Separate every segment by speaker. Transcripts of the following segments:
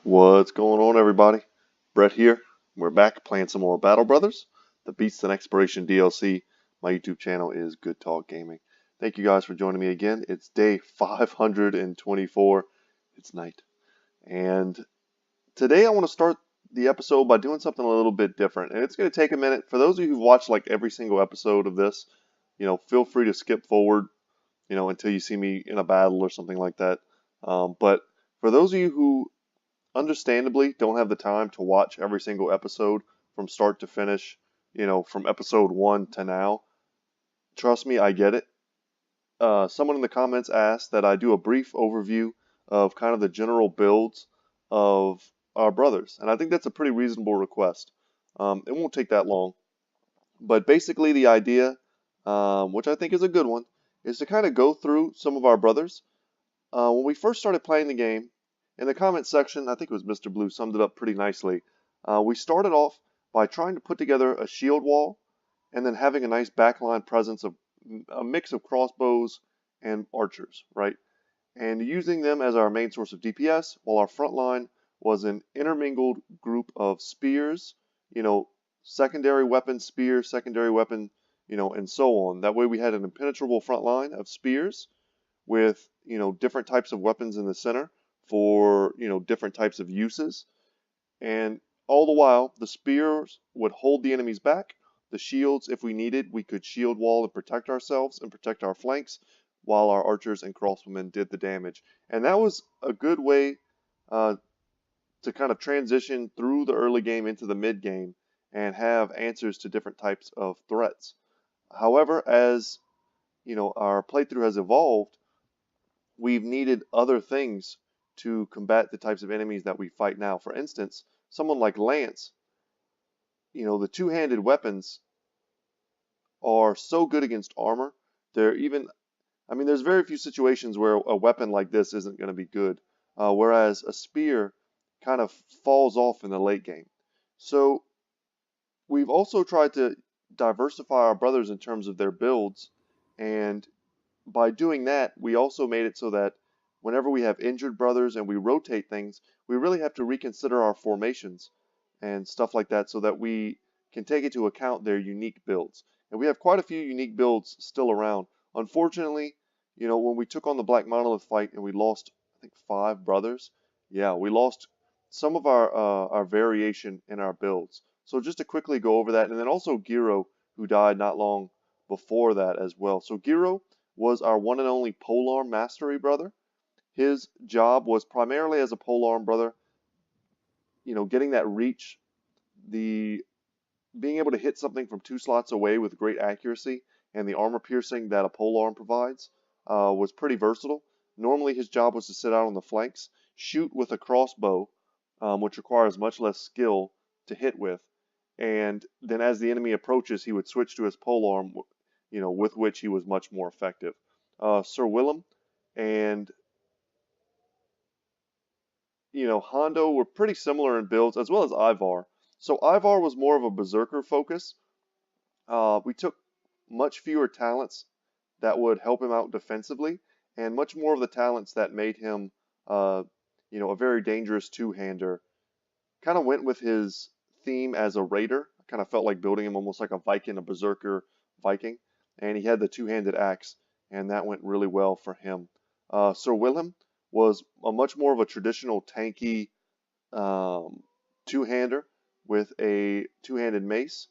Speaker 1: What's going on, everybody? Brett here. We're back playing some more Battle Brothers, the Beasts and Exploration DLC. My YouTube channel is Good Talk Gaming. Thank you guys for joining me again. It's day 524. It's night. And today I want to start the episode by doing something a little bit different. And it's going to take a minute. For those of you who've watched like every single episode of this, feel free to skip forward, until you see me in a battle or something like that. But for those of you who understandably don't have the time to watch every single episode from start to finish, from episode 1 to now. Trust me, I get it. Someone in the comments asked that I do a brief overview of kind of the general builds of our brothers, and I think that's a pretty reasonable request. It won't take that long, but basically the idea, which I think is a good one, is to kind of go through some of our brothers. When we first started playing the game, in the comment section, I think it was Mr. Blue summed it up pretty nicely. We started off by trying to put together a shield wall and then having a nice backline presence of a mix of crossbows and archers, right? And using them as our main source of DPS, while our front line was an intermingled group of spears, secondary weapon, spear, secondary weapon, and so on. That way we had an impenetrable front line of spears with different types of weapons in the center for different types of uses, and all the while the spears would hold the enemies back. The shields, if we needed, we could shield wall and protect ourselves and protect our flanks while our archers and crossbowmen did the damage. And that was a good way to kind of transition through the early game into the mid game and have answers to different types of threats. However, as our playthrough has evolved, we've needed other things to combat the types of enemies that we fight now. For instance, someone like Lance, the two-handed weapons are so good against armor. There's very few situations where a weapon like this isn't going to be good, whereas a spear kind of falls off in the late game. So we've also tried to diversify our brothers in terms of their builds, and by doing that, we also made it so that whenever we have injured brothers and we rotate things, we really have to reconsider our formations and stuff like that so that we can take into account their unique builds. And we have quite a few unique builds still around. Unfortunately, when we took on the Black Monolith fight and we lost, I think, 5 brothers, yeah, we lost some of our variation in our builds. So just to quickly go over that, and then also Giro, who died not long before that as well. So Giro was our one and only polearm mastery brother. His job was primarily as a polearm brother, getting that reach, the being able to hit something from 2 slots away with great accuracy, and the armor piercing that a polearm provides was pretty versatile. Normally his job was to sit out on the flanks, shoot with a crossbow, which requires much less skill to hit with, and then as the enemy approaches, he would switch to his polearm, with which he was much more effective. Sir Willem and Hondo were pretty similar in builds, as well as Ivar. So Ivar was more of a berserker focus. We took much fewer talents that would help him out defensively, and much more of the talents that made him, a very dangerous two-hander. Kind of went with his theme as a raider. I kind of felt like building him almost like a Viking, a berserker Viking, and he had the two-handed axe, and that went really well for him. Sir Willem was a much more of a traditional tanky two-hander with a two-handed mace.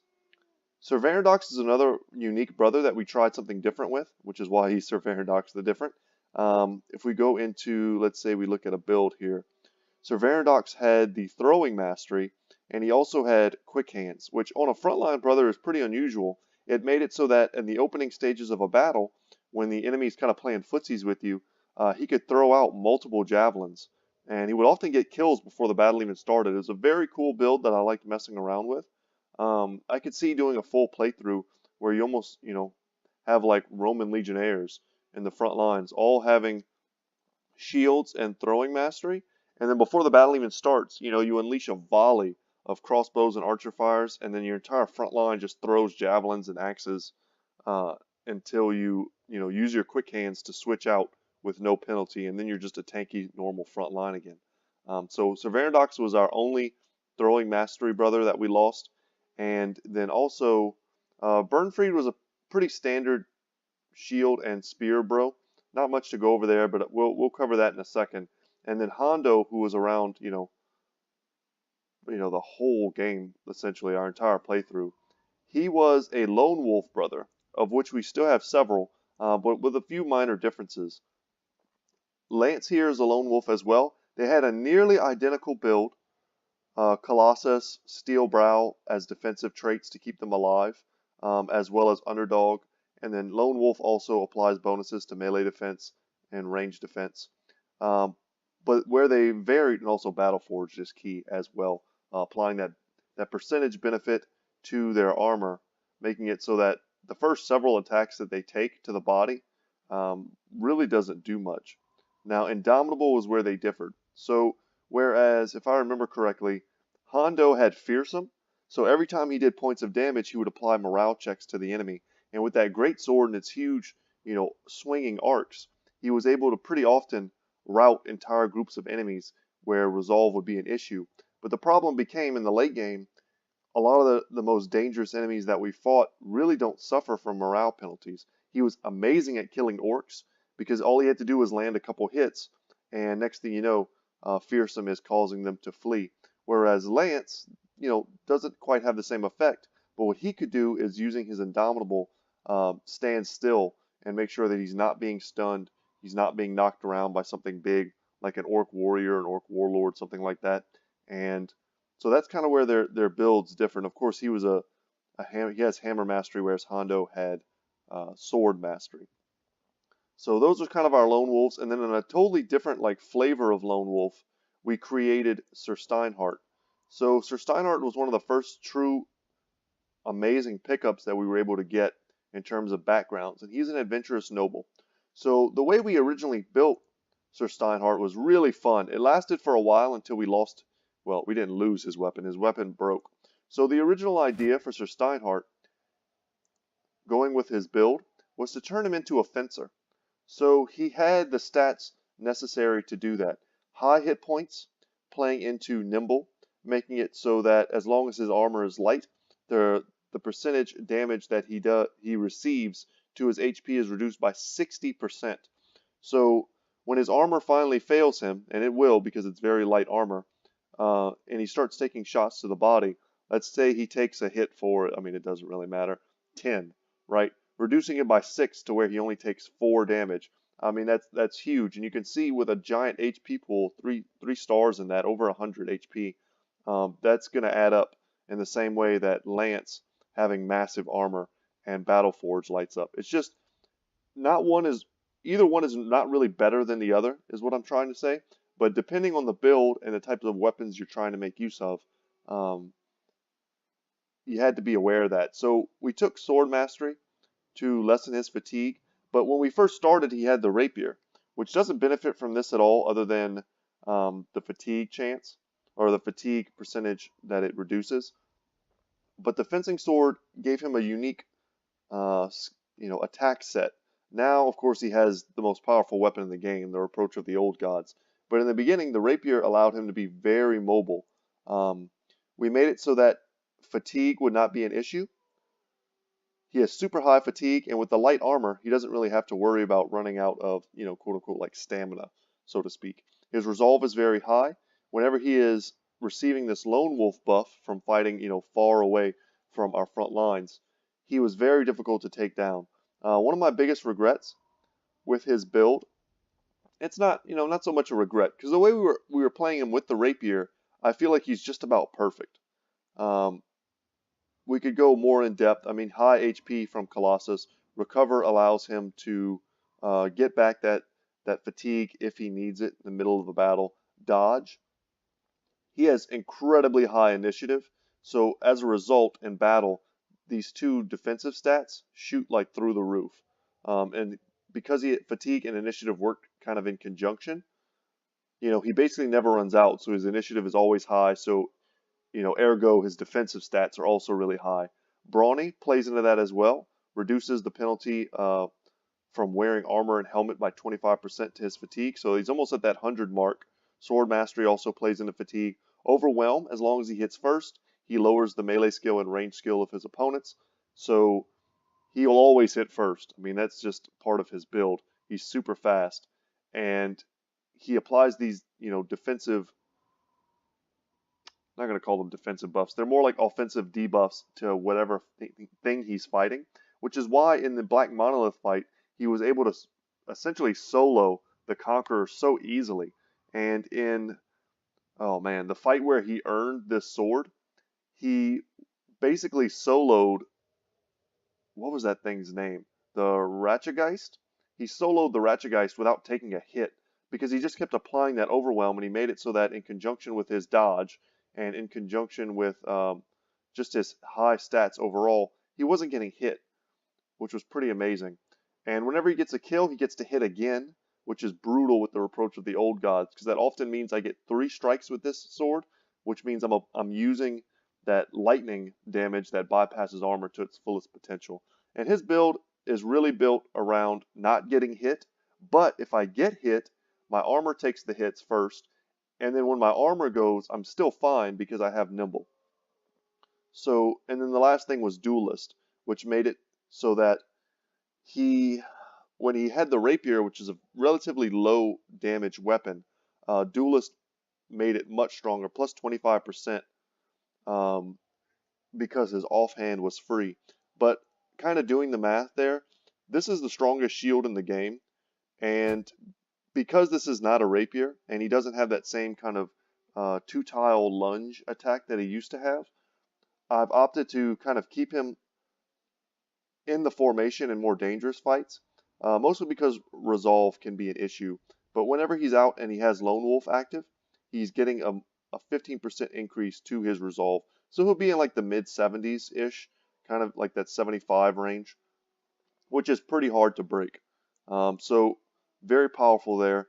Speaker 1: Sir Varandox is another unique brother that we tried something different with, which is why he's Sir Varandox the Different. If we go into, let's say we look at a build here, Sir Varandox had the throwing mastery, and he also had quick hands, which on a frontline brother is pretty unusual. It made it so that in the opening stages of a battle, when the enemy's kind of playing footsies with you, he could throw out multiple javelins, and he would often get kills before the battle even started. It was a very cool build that I liked messing around with. I could see doing a full playthrough where you almost, have like Roman legionnaires in the front lines, all having shields and throwing mastery. And then before the battle even starts, you unleash a volley of crossbows and archer fires, and then your entire front line just throws javelins and axes until you use your quick hands to switch out with no penalty, and then you're just a tanky normal front line again. So Sir Verandox was our only throwing mastery brother that we lost, and then also Burnfried was a pretty standard shield and spear bro. Not much to go over there, but we'll cover that in a second. And then Hondo, who was around, the whole game, essentially our entire playthrough. He was a lone wolf brother, of which we still have several, but with a few minor differences. Lance here is a lone wolf as well. They had a nearly identical build. Colossus, Steel Brow as defensive traits to keep them alive, as well as Underdog. And then Lone Wolf also applies bonuses to melee defense and range defense. But where they varied, and also Battleforged is key as well, applying that percentage benefit to their armor, making it so that the first several attacks that they take to the body really doesn't do much. Now, Indomitable was where they differed. So, whereas, if I remember correctly, Hondo had Fearsome, so every time he did points of damage, he would apply morale checks to the enemy. And with that great sword and its huge, swinging arcs, he was able to pretty often rout entire groups of enemies where resolve would be an issue. But the problem became in the late game, a lot of the most dangerous enemies that we fought really don't suffer from morale penalties. He was amazing at killing orcs because all he had to do was land a couple hits, and next thing you know, Fearsome is causing them to flee. Whereas Lance, doesn't quite have the same effect, but what he could do is using his Indomitable, stand still and make sure that he's not being stunned, he's not being knocked around by something big like an Orc Warrior, an Orc Warlord, something like that. And so that's kind of where their builds different. Of course, he has Hammer Mastery, whereas Hondo had Sword Mastery. So those are kind of our Lone Wolves, and then in a totally different flavor of Lone Wolf, we created Sir Steinhardt. So Sir Steinhardt was one of the first true amazing pickups that we were able to get in terms of backgrounds, and he's an adventurous noble. So the way we originally built Sir Steinhardt was really fun. It lasted for a while until we lost, well, we didn't lose his weapon broke. So the original idea for Sir Steinhardt, going with his build, was to turn him into a fencer. So he had the stats necessary to do that. High hit points, playing into nimble, making it so that as long as his armor is light, the percentage damage that he receives to his HP is reduced by 60%. So when his armor finally fails him, and it will because it's very light armor, and he starts taking shots to the body, let's say he takes a hit for, it doesn't really matter, 10, right? Reducing it by 6 to where he only takes 4 damage. That's huge, and you can see with a giant HP pool, three stars in that, over 100 HP, that's going to add up in the same way that Lance having massive armor and Battleforge lights up. It's just either one is not really better than the other, is what I'm trying to say. But depending on the build and the types of weapons you're trying to make use of, you had to be aware of that. So we took Sword Mastery to lessen his fatigue, but when we first started, he had the Rapier, which doesn't benefit from this at all other than the fatigue chance, or the fatigue percentage that it reduces. But the Fencing Sword gave him a unique attack set. Now, of course, he has the most powerful weapon in the game, the Reproach of the Old Gods. But in the beginning, the Rapier allowed him to be very mobile. We made it so that fatigue would not be an issue. He has super high fatigue, and with the light armor, he doesn't really have to worry about running out of, quote unquote, like stamina, so to speak. His resolve is very high. Whenever he is receiving this lone wolf buff from fighting, far away from our front lines, he was very difficult to take down. One of my biggest regrets with his build, it's not, not so much a regret, because the way we were playing him with the Rapier, I feel like he's just about perfect. We could go more in depth. High HP from Colossus. Recover allows him to get back that fatigue if he needs it in the middle of a battle. Dodge. He has incredibly high initiative, so as a result in battle, these two defensive stats shoot like through the roof. And because fatigue and initiative work kind of in conjunction, he basically never runs out, so his initiative is always high, so ergo his defensive stats are also really high. Brawny plays into that as well, reduces the penalty from wearing armor and helmet by 25% to his fatigue, so he's almost at that 100 mark. Sword Mastery also plays into fatigue. Overwhelm, as long as he hits first, he lowers the melee skill and range skill of his opponents. So he'll always hit first. I mean, that's just part of his build. He's super fast, and he applies these, defensive, I'm not going to call them defensive buffs. They're more like offensive debuffs to whatever thing he's fighting, which is why in the Black Monolith fight, he was able to essentially solo the Conqueror so easily. And in, oh man, the fight where he earned this sword, he basically soloed, what was that thing's name? The Ratchageist? He soloed the Ratchageist without taking a hit because he just kept applying that overwhelm, and he made it so that in conjunction with his dodge and in conjunction with just his high stats overall, he wasn't getting hit, which was pretty amazing. And whenever he gets a kill, he gets to hit again, which is brutal with the Reproach of the Old Gods, because that often means I get 3 strikes with this sword, which means I'm using that lightning damage that bypasses armor to its fullest potential. And his build is really built around not getting hit, but if I get hit, my armor takes the hits first, and then when my armor goes, I'm still fine because I have Nimble. So, and then the last thing was Duelist, which made it so that when he had the Rapier, which is a relatively low damage weapon, Duelist made it much stronger, plus 25%, because his offhand was free. But kind of doing the math there, this is the strongest shield in the game, and because this is not a Rapier, and he doesn't have that same kind of 2-tile lunge attack that he used to have, I've opted to kind of keep him in the formation in more dangerous fights, mostly because resolve can be an issue. But whenever he's out and he has Lone Wolf active, he's getting a 15% increase to his resolve. So he'll be in like the mid 70s-ish, kind of like that 75 range, which is pretty hard to break. So very powerful there.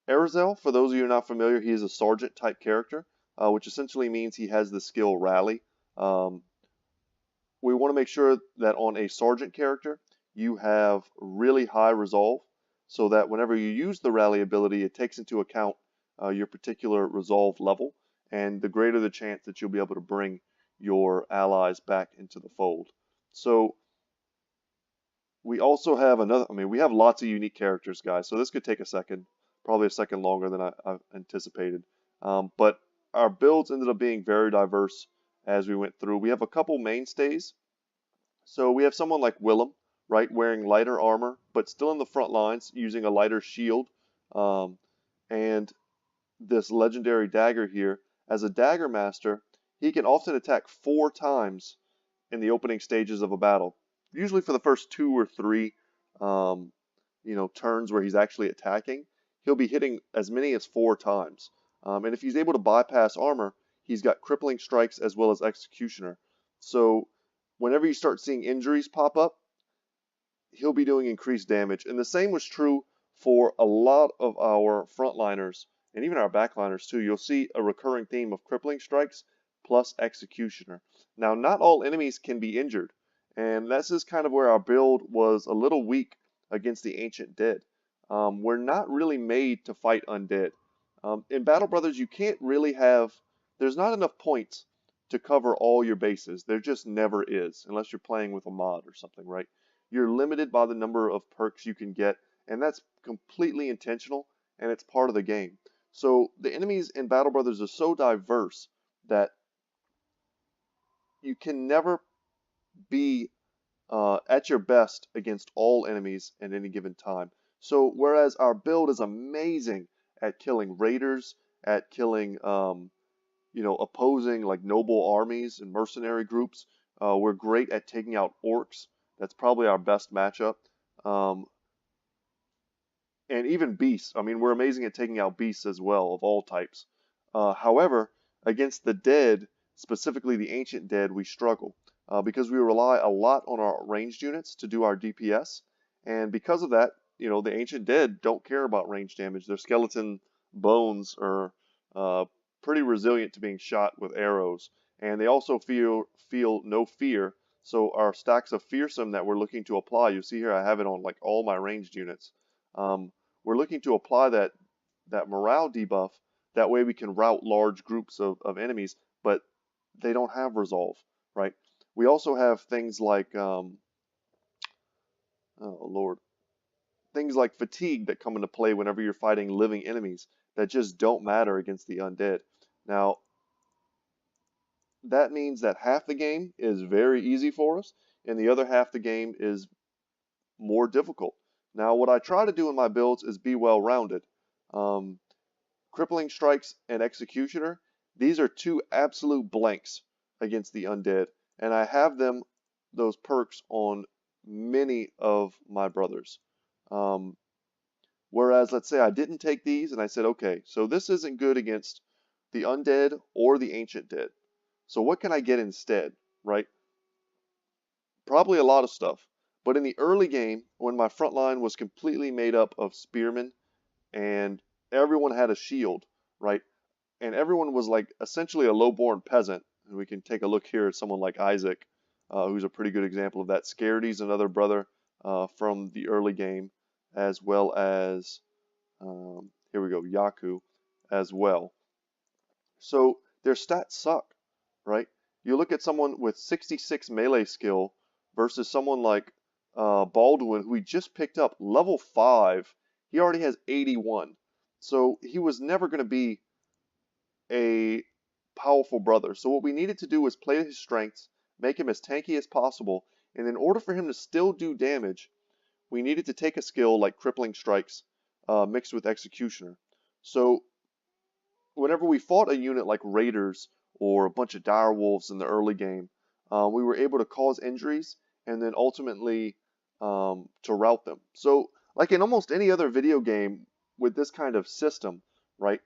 Speaker 1: Azazel, for those of you not familiar, he is a sergeant type character, which essentially means he has the skill Rally. We want to make sure that on a sergeant character, you have really high resolve, so that whenever you use the Rally ability, it takes into account your particular resolve level, and the greater the chance that you'll be able to bring your allies back into the fold. So we also have we have lots of unique characters, guys, so this could take a second, probably a second longer than I anticipated. But our builds ended up being very diverse as we went through. We have a couple mainstays. So we have someone like Willem, right, wearing lighter armor, but still in the front lines, using a lighter shield. And this legendary dagger here, as a dagger master, he can often attack 4 times in the opening stages of a battle. Usually for the first 2 or 3 turns where he's actually attacking, he'll be hitting as many as 4 times. And if he's able to bypass armor, he's got crippling strikes as well as executioner. So whenever you start seeing injuries pop up, he'll be doing increased damage. And the same was true for a lot of our frontliners and even our backliners too. You'll see a recurring theme of crippling strikes plus executioner. Now, not all enemies can be injured, and this is kind of where our build was a little weak against the Ancient Dead. We're not really made to fight undead. In Battle Brothers, you can't really there's not enough points to cover all your bases. There just never is, unless you're playing with a mod or something, right? You're limited by the number of perks you can get, and that's completely intentional, and it's part of the game. So the enemies in Battle Brothers are so diverse that you can never be at your best against all enemies at any given time. So whereas our build is amazing at killing raiders, at killing opposing like noble armies and mercenary groups, we're great at taking out orcs. That's probably our best matchup. And even beasts. I mean, we're amazing at taking out beasts as well, of all types. However, against the dead, specifically the ancient dead, we struggle because we rely a lot on our ranged units to do our DPS. And because of that, the ancient dead don't care about range damage. Their skeleton bones are pretty resilient to being shot with arrows. And they also feel no fear. So our stacks of fearsome that we're looking to apply, you see here I have it on like all my ranged units. We're looking to apply that that morale debuff. That way we can rout large groups of enemies, but they don't have resolve, right? We also have things like, oh Lord, things like fatigue that come into play whenever you're fighting living enemies that just don't matter against the undead. Now, that means that half the game is very easy for us, and the other half the game is more difficult. Now, what I try to do in my builds is be well-rounded. Um, Crippling Strikes and Executioner, these are two absolute blanks against the undead, and I have those perks on many of my brothers. Um, Whereas, let's say I didn't take these and I said, okay, so this isn't good against the undead or the ancient dead. So what can I get instead, right? Probably a lot of stuff. But in the early game, when my front line was completely made up of spearmen and everyone had a shield, right? And everyone was like essentially a low-born peasant. And we can take a look here at someone like Isaac, who's a pretty good example of that. Scaredy's another brother from the early game, as well as here we go, Yaku as well. So their stats suck, right? You look at someone with 66 melee skill versus someone like Baldwin, who we just picked up level 5. He already has 81. So he was never going to be a powerful brother. So what we needed to do was play his strengths, make him as tanky as possible, and in order for him to still do damage, we needed to take a skill like Crippling Strikes mixed with Executioner. So whenever we fought a unit like Raiders or a bunch of dire wolves in the early game, we were able to cause injuries and then ultimately to rout them. So like in almost any other video game with this kind of system, right,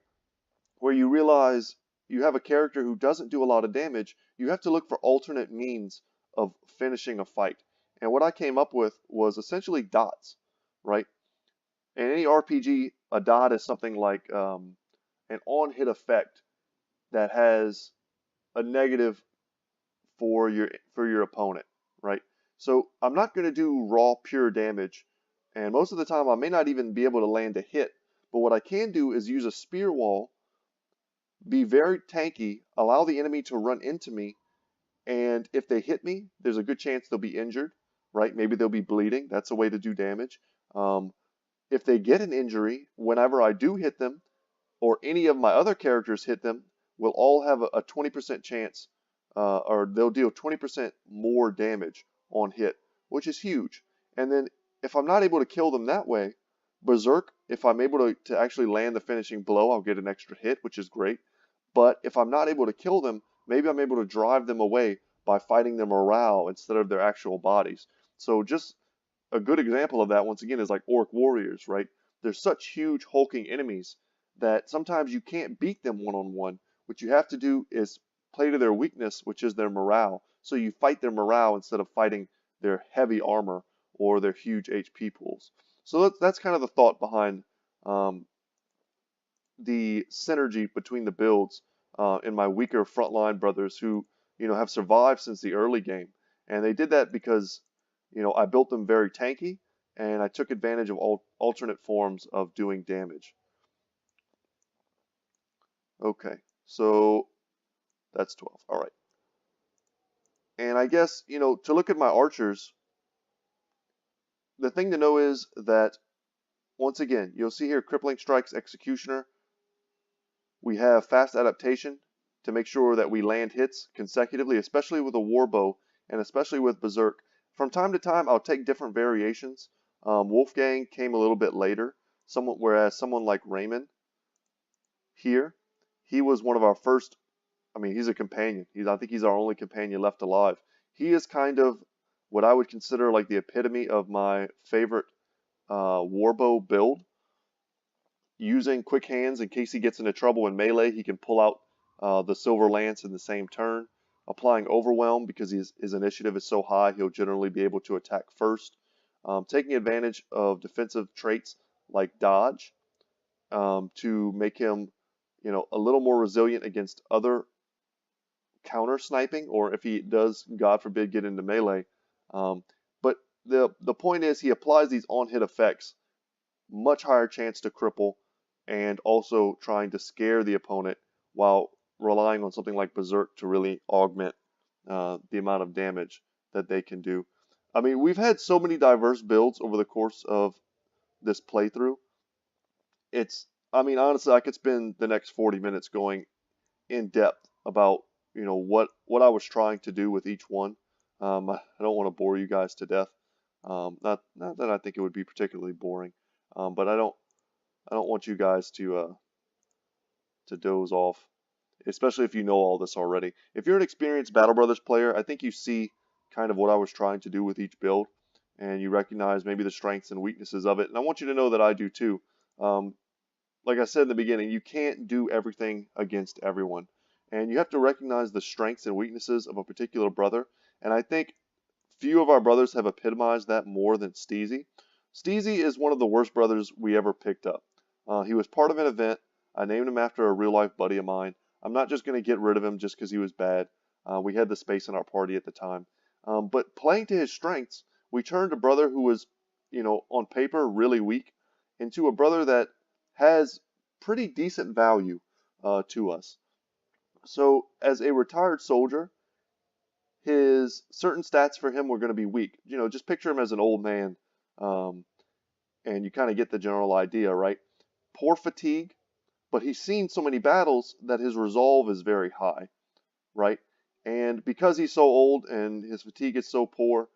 Speaker 1: where you realize you have a character who doesn't do a lot of damage, you have to look for alternate means of finishing a fight. And what I came up with was essentially dots, right? In any RPG, a dot is something like an on-hit effect that has a negative for your opponent, right? So I'm not going to do raw pure damage, and most of the time I may not even be able to land a hit. But what I can do is use a spear wall, be very tanky, allow the enemy to run into me, and if they hit me, there's a good chance they'll be injured, right? Maybe they'll be bleeding. That's a way to do damage. If they get an injury, whenever I do hit them, or any of my other characters hit them, will all have a 20% chance, or they'll deal 20% more damage on hit, which is huge. And then if I'm not able to kill them that way, Berserk, if I'm able to actually land the finishing blow, I'll get an extra hit, which is great. But if I'm not able to kill them, maybe I'm able to drive them away by fighting their morale instead of their actual bodies. So just a good example of that, once again, is like Orc Warriors, right? They're such huge hulking enemies that sometimes you can't beat them one-on-one. What you have to do is play to their weakness, which is their morale. So you fight their morale instead of fighting their heavy armor or their huge HP pools. So that's kind of the thought behind the synergy between the builds in my weaker frontline brothers who, have survived since the early game. And they did that because, I built them very tanky and I took advantage of alternate forms of doing damage. Okay, so that's 12. All right. And I guess, to look at my archers, the thing to know is that, once again, you'll see here Crippling Strikes Executioner. We have fast adaptation to make sure that we land hits consecutively, especially with a warbow and especially with Berserk. From time to time, I'll take different variations. Wolfgang came a little bit later, whereas someone like Raymond here, he was one of our first. I mean, he's a companion. I think he's our only companion left alive. He is kind of what I would consider like the epitome of my favorite warbow build. Using quick hands in case he gets into trouble in melee, he can pull out the silver lance in the same turn. Applying overwhelm because his initiative is so high, he'll generally be able to attack first. Taking advantage of defensive traits like dodge to make him, a little more resilient against other counter sniping, or if he does, God forbid, get into melee. But the point is he applies these on hit effects, much higher chance to cripple, and also trying to scare the opponent while relying on something like Berserk to really augment the amount of damage that they can do. I mean, we've had so many diverse builds over the course of this playthrough. I mean, honestly, I could spend the next 40 minutes going in depth about, what I was trying to do with each one. I don't want to bore you guys to death. Not that I think it would be particularly boring, but I don't want you guys to doze off, especially if you know all this already. If you're an experienced Battle Brothers player, I think you see kind of what I was trying to do with each build, and you recognize maybe the strengths and weaknesses of it. And I want you to know that I do too. Um, like I said in the beginning, you can't do everything against everyone. And you have to recognize the strengths and weaknesses of a particular brother. And I think few of our brothers have epitomized that more than Steezy. Steezy is one of the worst brothers we ever picked up. He was part of an event. I named him after a real life buddy of mine. I'm not just going to get rid of him just because he was bad. We had the space in our party at the time. But playing to his strengths, we turned a brother who was, on paper really weak into a brother that has pretty decent value to us. So, as a retired soldier, his certain stats for him were going to be weak. Just picture him as an old man, um, and you kind of get the general idea, right? Poor fatigue, but he's seen so many battles that his resolve is very high, right? And because he's so old and his fatigue is so poor,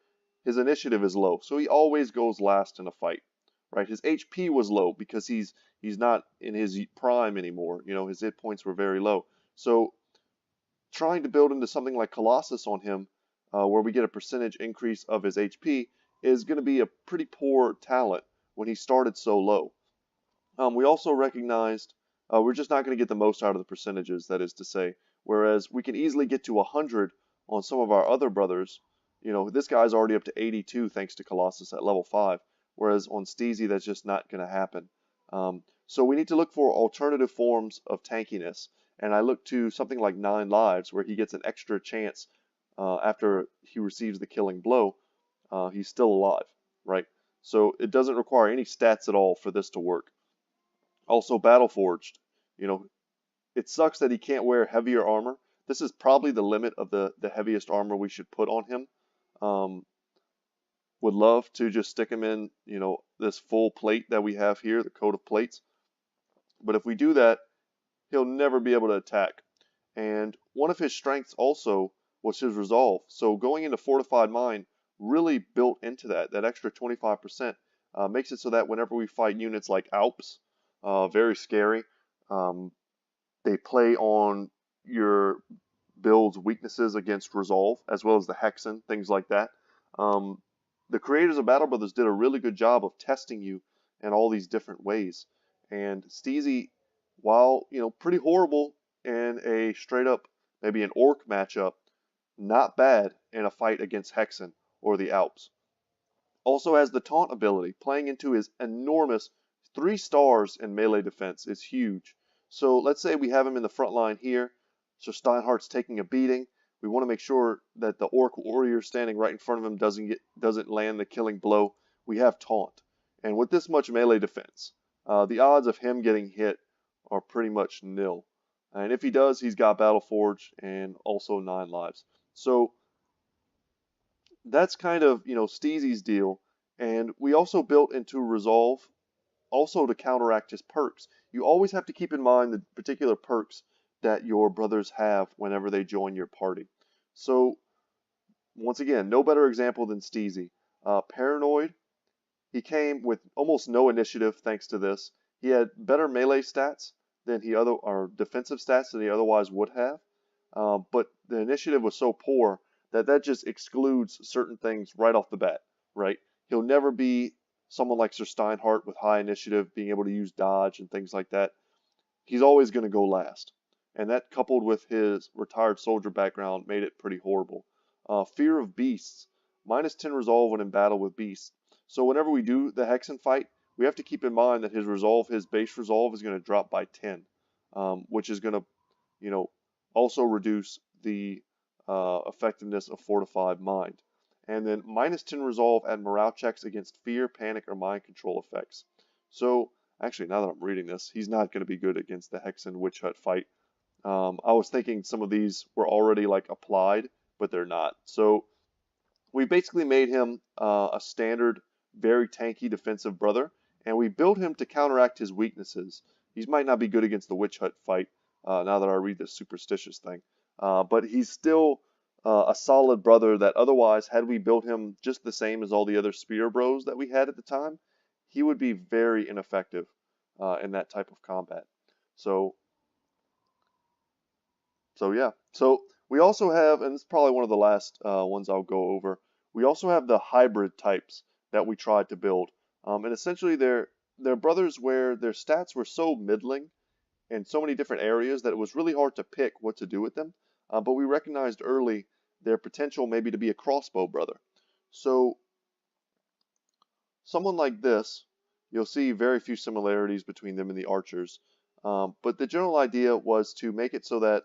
Speaker 1: his initiative is low. So he always goes last in a fight, right? His HP was low because he's not in his prime anymore. His hit points were very low. So trying to build into something like Colossus on him, where we get a percentage increase of his HP, is going to be a pretty poor talent when he started so low. We also recognized we're just not going to get the most out of the percentages, that is to say, whereas we can easily get to 100 on some of our other brothers. This guy's already up to 82 thanks to Colossus at level 5, whereas on Steezy that's just not going to happen. So we need to look for alternative forms of tankiness, and I look to something like 9 lives, where he gets an extra chance after he receives the killing blow. He's still alive, right? So it doesn't require any stats at all for this to work. Also, Battle Forged. It sucks that he can't wear heavier armor. This is probably the limit of the heaviest armor we should put on him. Would love to just stick him in, this full plate that we have here, the coat of plates. But if we do that, he'll never be able to attack. And one of his strengths also was his resolve. So going into Fortified Mind really built into that extra 25%, makes it so that whenever we fight units like Alps, very scary. They play on your build's weaknesses against Resolve, as well as the Hexen, things like that. The creators of Battle Brothers did a really good job of testing you in all these different ways. And Steezy, while pretty horrible in a straight up maybe an Orc matchup, not bad in a fight against Hexen or the Alps. Also has the Taunt ability, playing into his enormous 3 stars in melee defense is huge. So let's say we have him in the front line here. So Steinhardt's taking a beating. We want to make sure that the Orc warrior standing right in front of him doesn't land the killing blow. We have Taunt. And with this much melee defense, the odds of him getting hit are pretty much nil. And if he does, he's got Battle Forge and also 9 lives. So that's kind of, Steezy's deal. And we also built into Resolve also to counteract his perks. You always have to keep in mind the particular perks that your brothers have whenever they join your party. So, once again, no better example than Steezy. Paranoid, he came with almost no initiative thanks to this. He had better melee stats or defensive stats than he otherwise would have. But the initiative was so poor that just excludes certain things right off the bat, right? He'll never be someone like Sir Steinhardt with high initiative, being able to use dodge and things like that. He's always going to go last. And that, coupled with his retired soldier background, made it pretty horrible. Fear of beasts. Minus 10 resolve when in battle with beasts. So whenever we do the Hexen fight, we have to keep in mind that his base resolve is going to drop by 10. Which is going to, also reduce the effectiveness of Fortified Mind. And then minus 10 resolve at morale checks against fear, panic, or mind control effects. So Actually, now that I'm reading this, he's not going to be good against the Hexen Witch Hut fight. I was thinking some of these were already like applied, but they're not. So we basically made him a standard, very tanky defensive brother, and we built him to counteract his weaknesses. He might not be good against the Witch Hut fight, now that I read this superstitious thing, but he's still a solid brother that otherwise, had we built him just the same as all the other spear bros that we had at the time, he would be very ineffective in that type of combat. So yeah. So we also have, and this is probably one of the last ones I'll go over, we also have the hybrid types that we tried to build. And essentially they're brothers where their stats were so middling in so many different areas that it was really hard to pick what to do with them. But we recognized early their potential maybe to be a crossbow brother. So someone like this, you'll see very few similarities between them and the archers. But the general idea was to make it so that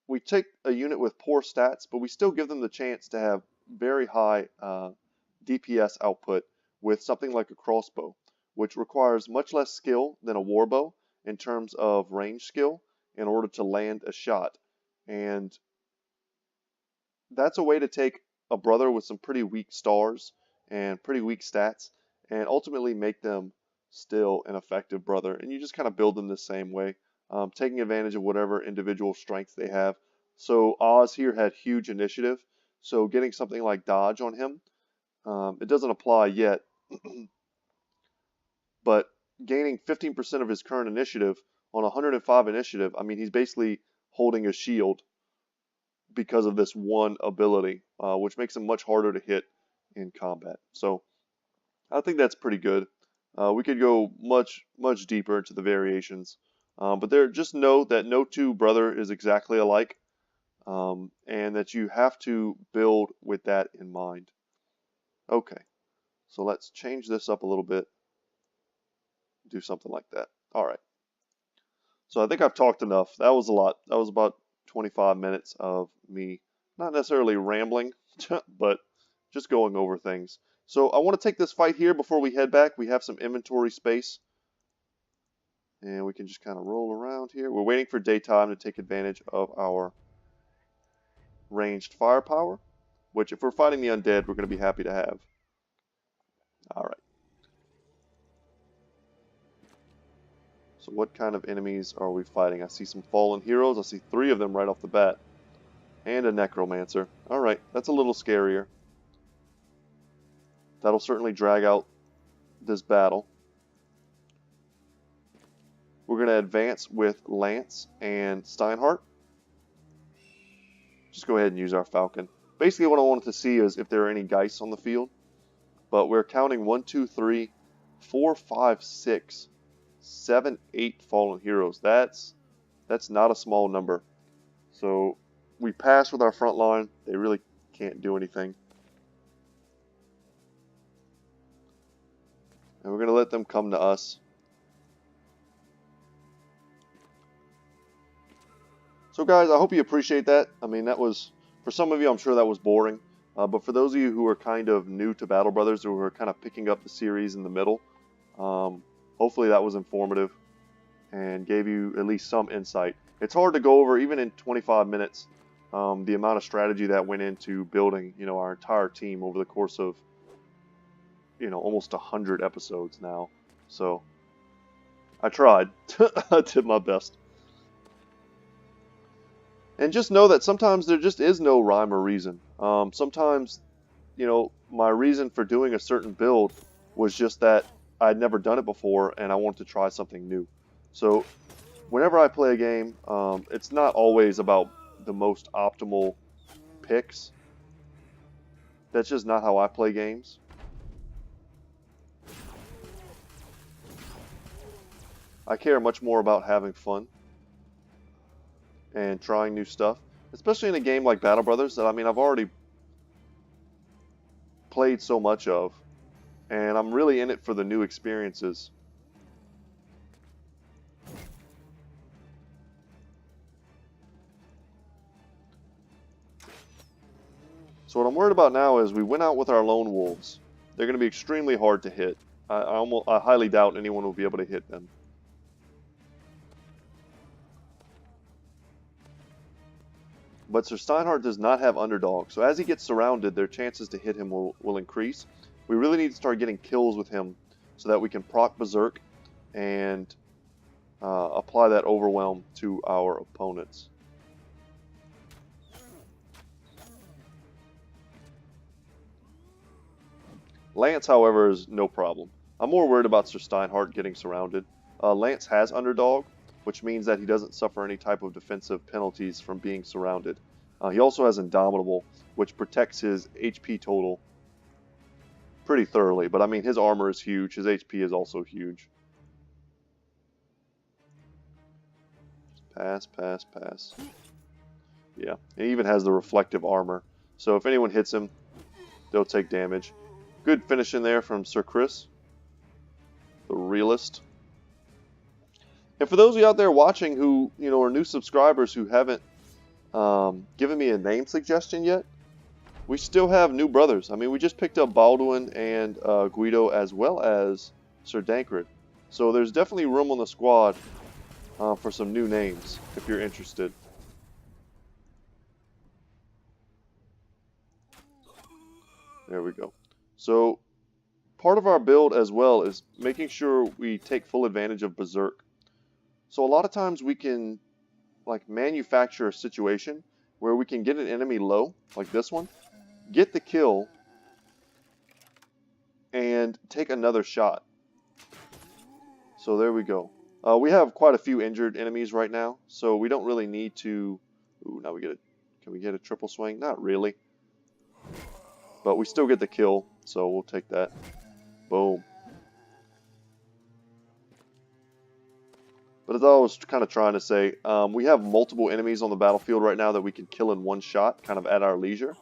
Speaker 1: we take a unit with poor stats, but we still give them the chance to have very high DPS output with something like a crossbow, which requires much less skill than a warbow in terms of range skill in order to land a shot. And that's a way to take a brother with some pretty weak stars and pretty weak stats and ultimately make them still an effective brother. And you just kind of build them the same way, taking advantage of whatever individual strengths they have. So Oz here had huge initiative, so getting something like dodge on him, it doesn't apply yet, but gaining 15% of his current initiative on 105 initiative, I mean, he's basically holding a shield because of this one ability, which makes him much harder to hit in combat. So I think that's pretty good. We could go much deeper into the variations, but just know that no two brother is exactly alike, and that you have to build with that in mind. Okay, so let's change this up a little bit. Do something like that. All right. So I think I've talked enough. That was a lot. That was about 25 minutes of me, not necessarily rambling, but just going over things. So I want to take this fight here before we head back. We have some inventory space, and we can just kind of roll around here. We're waiting for daytime to take advantage of our ranged firepower, which if we're fighting the undead, we're going to be happy to have. All right. So what kind of enemies are we fighting? I see some fallen heroes. I see 3 of them right off the bat. And a necromancer. Alright, that's a little scarier. That'll certainly drag out this battle. We're going to advance with Lance and Steinhardt. Just go ahead and use our Falcon. Basically what I wanted to see is if there are any Geists on the field. But we're counting 1, 2, 3, 4, 5, 6, 7, 8 fallen heroes. That's not a small number. So we pass with our front line. They really can't do anything. And we're going to let them come to us. So guys, I hope you appreciate that. I mean, that was, for some of you, I'm sure that was boring. But for those of you who are kind of new to Battle Brothers, or who are kind of picking up the series in the middle, hopefully that was informative and gave you at least some insight. It's hard to go over, even in 25 minutes, the amount of strategy that went into building, our entire team over the course of, almost 100 episodes now. So I tried. I did my best. And just know that sometimes there just is no rhyme or reason. Sometimes, my reason for doing a certain build was just that I'd never done it before and I wanted to try something new. So whenever I play a game, it's not always about the most optimal picks. That's just not how I play games. I care much more about having fun and trying new stuff, especially in a game like Battle Brothers that, I've already played so much of, and I'm really in it for the new experiences. So what I'm worried about now is we went out with our lone wolves. They're going to be extremely hard to hit. I highly doubt anyone will be able to hit them. But Sir Steinhardt does not have underdog, so as he gets surrounded, their chances to hit him will increase. We really need to start getting kills with him so that we can proc Berserk and apply that overwhelm to our opponents. Lance, however, is no problem. I'm more worried about Sir Steinhardt getting surrounded. Lance has underdog, which means that he doesn't suffer any type of defensive penalties from being surrounded. He also has Indomitable, which protects his HP total pretty thoroughly. But I mean, his armor is huge. His HP is also huge. Pass, pass, pass. Yeah, he even has the reflective armor. So if anyone hits him, they'll take damage. Good finish in there from Sir Chris, the realist. And for those of you out there watching who, are new subscribers who haven't given me a name suggestion yet, we still have new brothers. I mean, we just picked up Baldwin and Guido as well as Sir Dankred. So there's definitely room on the squad for some new names if you're interested. There we go. So part of our build as well is making sure we take full advantage of Berserk. So a lot of times we can manufacture a situation where we can get an enemy low, like this one, get the kill, and take another shot. So there we go. We have quite a few injured enemies right now, so we don't really need to... Ooh, now we get it. Can we get a triple swing? Not really. But we still get the kill, so we'll take that. Boom. But as I was kind of trying to say, we have multiple enemies on the battlefield right now that we can kill in one shot, kind of at our leisure.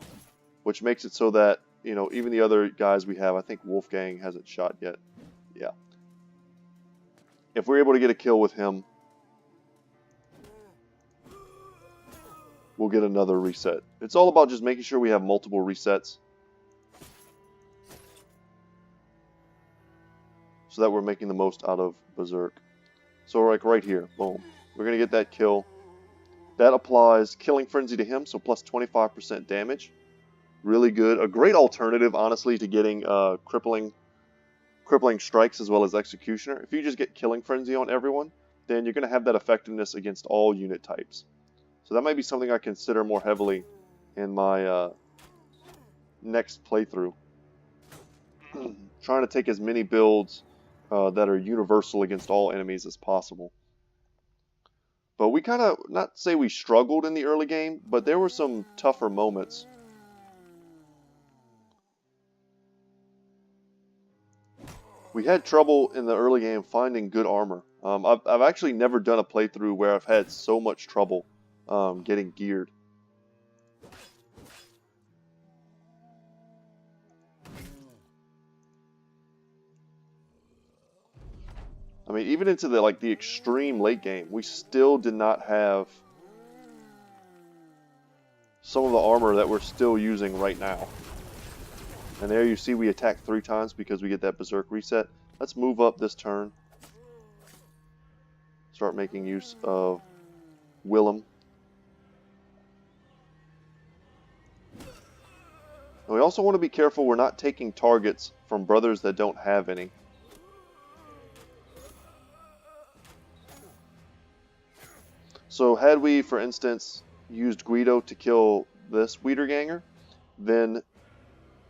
Speaker 1: Which makes it so that, even the other guys we have, I think Wolfgang hasn't shot yet. Yeah. If we're able to get a kill with him, we'll get another reset. It's all about just making sure we have multiple resets. So that we're making the most out of Berserk. So like right here, boom. We're going to get that kill. That applies Killing Frenzy to him, so plus 25% damage. Really good. A great alternative, honestly, to getting crippling strikes as well as Executioner. If you just get Killing Frenzy on everyone, then you're going to have that effectiveness against all unit types. So that might be something I consider more heavily in my next playthrough. Trying to take as many builds that are universal against all enemies as possible. But we kind of, not say we struggled in the early game, but there were some tougher moments. We had trouble in the early game finding good armor. I've actually never done a playthrough where I've had so much trouble getting geared. I mean, even into the extreme late game, we still did not have some of the armor that we're still using right now. And there you see we attack 3 times because we get that Berserk reset. Let's move up this turn. Start making use of Willem. And we also want to be careful we're not taking targets from brothers that don't have any. So had we, for instance, used Guido to kill this Wiederganger, then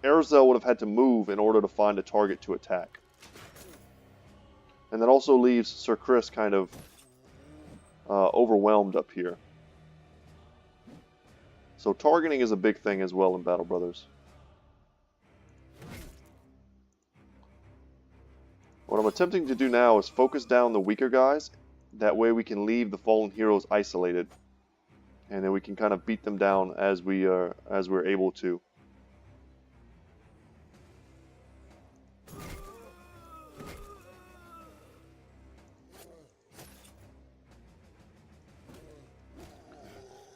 Speaker 1: Erzel would have had to move in order to find a target to attack. And that also leaves Sir Chris kind of overwhelmed up here. So targeting is a big thing as well in Battle Brothers. What I'm attempting to do now is focus down the weaker guys. That way we can leave the fallen heroes isolated. And then we can kind of beat them down as we're able to.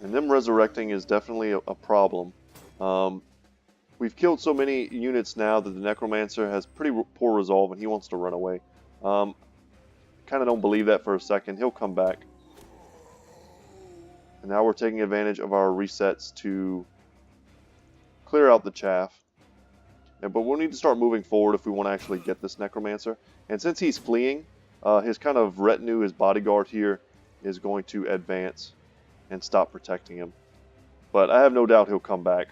Speaker 1: And them resurrecting is definitely a problem. we've killed so many units now that the Necromancer has pretty poor resolve and he wants to run away. Kind of don't believe that for a second. He'll come back. And now we're taking advantage of our resets to clear out the chaff. But we'll need to start moving forward if we want to actually get this Necromancer. And since he's fleeing, his kind of retinue, his bodyguard here, is going to advance and stop protecting him. But I have no doubt he'll come back.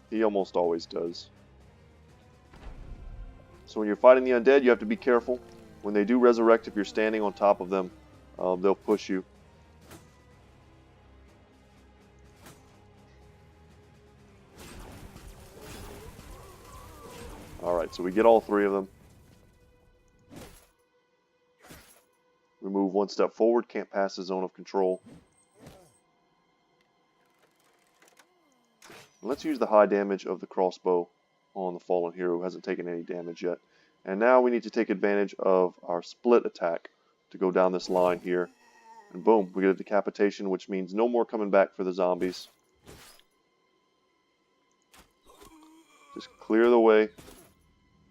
Speaker 1: He almost always does. So when you're fighting the undead, you have to be careful. When they do resurrect, if you're standing on top of them, they'll push you. Alright, so we get all three of them. We move one step forward, can't pass the zone of control. Let's use the high damage of the crossbow on the fallen hero who hasn't taken any damage yet. And now we need to take advantage of our split attack to go down this line here. And boom, we get a decapitation, which means no more coming back for the zombies. Just clear the way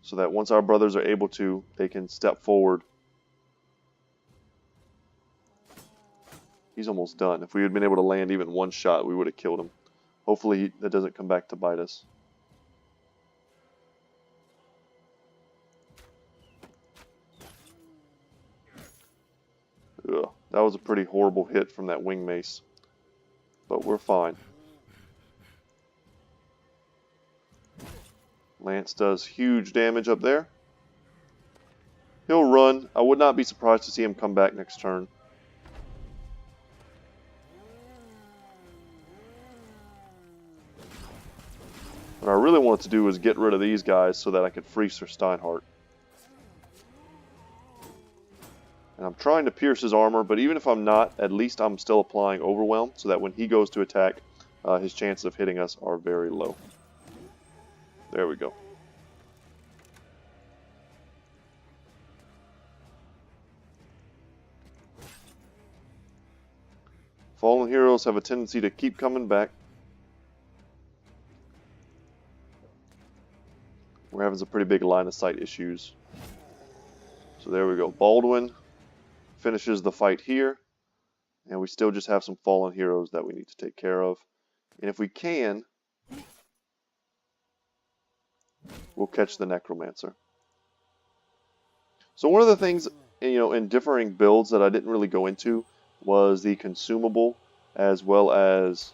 Speaker 1: so that once our brothers are able to, they can step forward. He's almost done. If we had been able to land even one shot, we would have killed him. Hopefully that doesn't come back to bite us. Ugh, that was a pretty horrible hit from that wing mace. But we're fine. Lance does huge damage up there. He'll run. I would not be surprised to see him come back next turn. What I really wanted to do was get rid of these guys so that I could free Sir Steinhardt. And I'm trying to pierce his armor, but even if I'm not, at least I'm still applying Overwhelm so that when he goes to attack, his chances of hitting us are very low. There we go. Fallen heroes have a tendency to keep coming back. We're having some pretty big line of sight issues. So there we go. Baldwin finishes the fight here. And we still just have some fallen heroes that we need to take care of. And if we can, we'll catch the Necromancer. So one of the things, in differing builds that I didn't really go into was the consumable as well as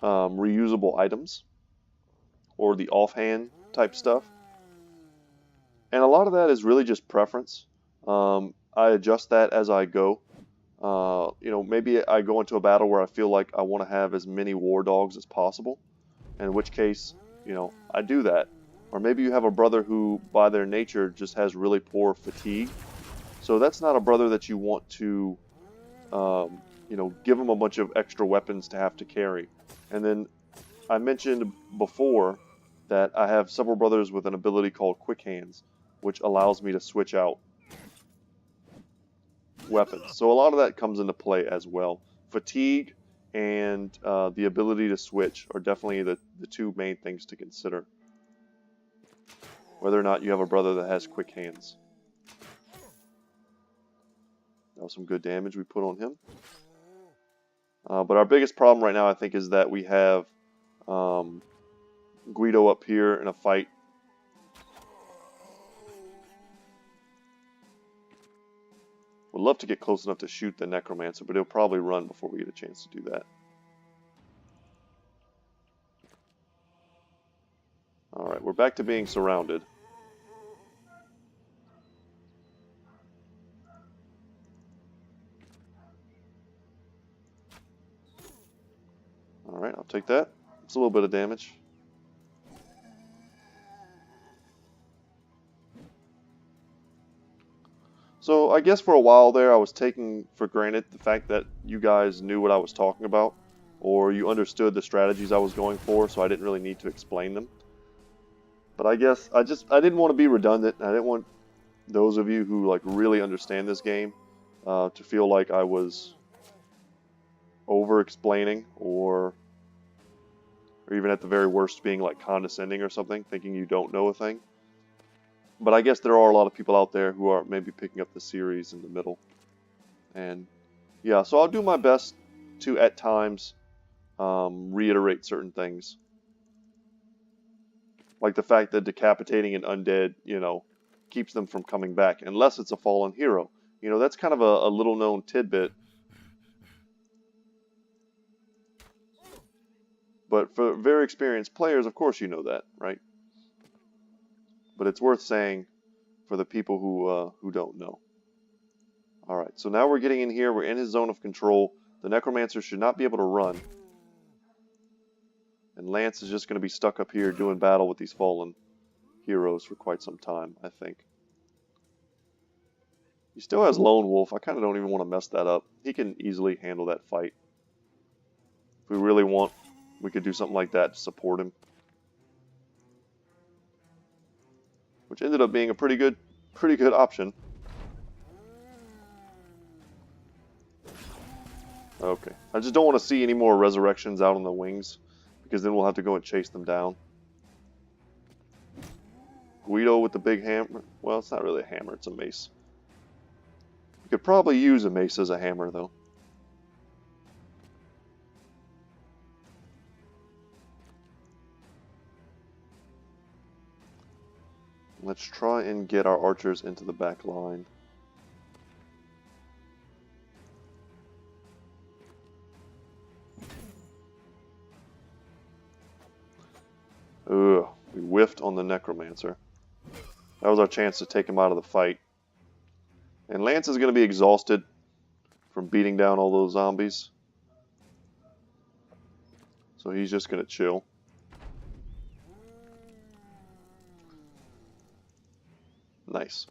Speaker 1: reusable items or the offhand type stuff. And a lot of that is really just preference. I adjust that as I go. Maybe I go into a battle where I feel like I want to have as many war dogs as possible, in which case, I do that. Or maybe you have a brother who, by their nature, just has really poor fatigue. So that's not a brother that you want to, give him a bunch of extra weapons to have to carry. And then I mentioned before that I have several brothers with an ability called Quick Hands, which allows me to switch out weapons. So a lot of that comes into play as well. Fatigue and the ability to switch are definitely the two main things to consider. Whether or not you have a brother that has quick hands. That was some good damage we put on him. But our biggest problem right now, I think, is that we have Guido up here in a fight. Would love to get close enough to shoot the Necromancer, but he'll probably run before we get a chance to do that. Alright, we're back to being surrounded. Alright, I'll take that. It's a little bit of damage. So I guess for a while there I was taking for granted the fact that you guys knew what I was talking about, or you understood the strategies I was going for, so I didn't really need to explain them. But I guess I didn't want to be redundant. I didn't want those of you who really understand this game to feel like I was over explaining or or even at the very worst being like condescending or something, thinking you don't know a thing. But I guess there are a lot of people out there who are maybe picking up the series in the middle. And yeah, so I'll do my best to at times reiterate certain things. Like the fact that decapitating an undead, you know, keeps them from coming back, unless it's a fallen hero. You know, that's kind of a little known tidbit. But for very experienced players, of course you know that, right? But it's worth saying for the people who don't know. Alright, so now we're getting in here, we're in his zone of control. The Necromancer should not be able to run. And Lance is just going to be stuck up here doing battle with these fallen heroes for quite some time, I think. He still has Lone Wolf. I kind of don't even want to mess that up. He can easily handle that fight. If we really want, we could do something like that to support him. Which ended up being a pretty good option. Okay. I just don't want to see any more resurrections out on the wings, because then we'll have to go and chase them down. Guido with the big hammer. Well, it's not really a hammer, it's a mace. You could probably use a mace as a hammer, though. Let's try and get our archers into the back line. Ugh, we whiffed on the Necromancer. That was our chance to take him out of the fight. And Lance is going to be exhausted from beating down all those zombies. So he's just going to chill. Nice.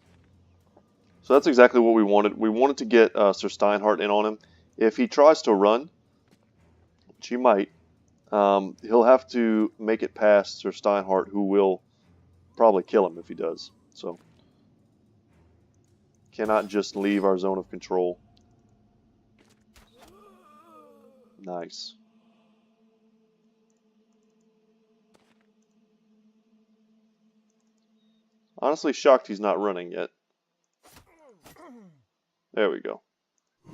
Speaker 1: So that's exactly what we wanted. We wanted to get Sir Steinhardt in on him. If he tries to run, which he might, he'll have to make it past Sir Steinhardt, who will probably kill him if he does. So, cannot just leave our zone of control. Nice. Honestly shocked he's not running yet. There we go.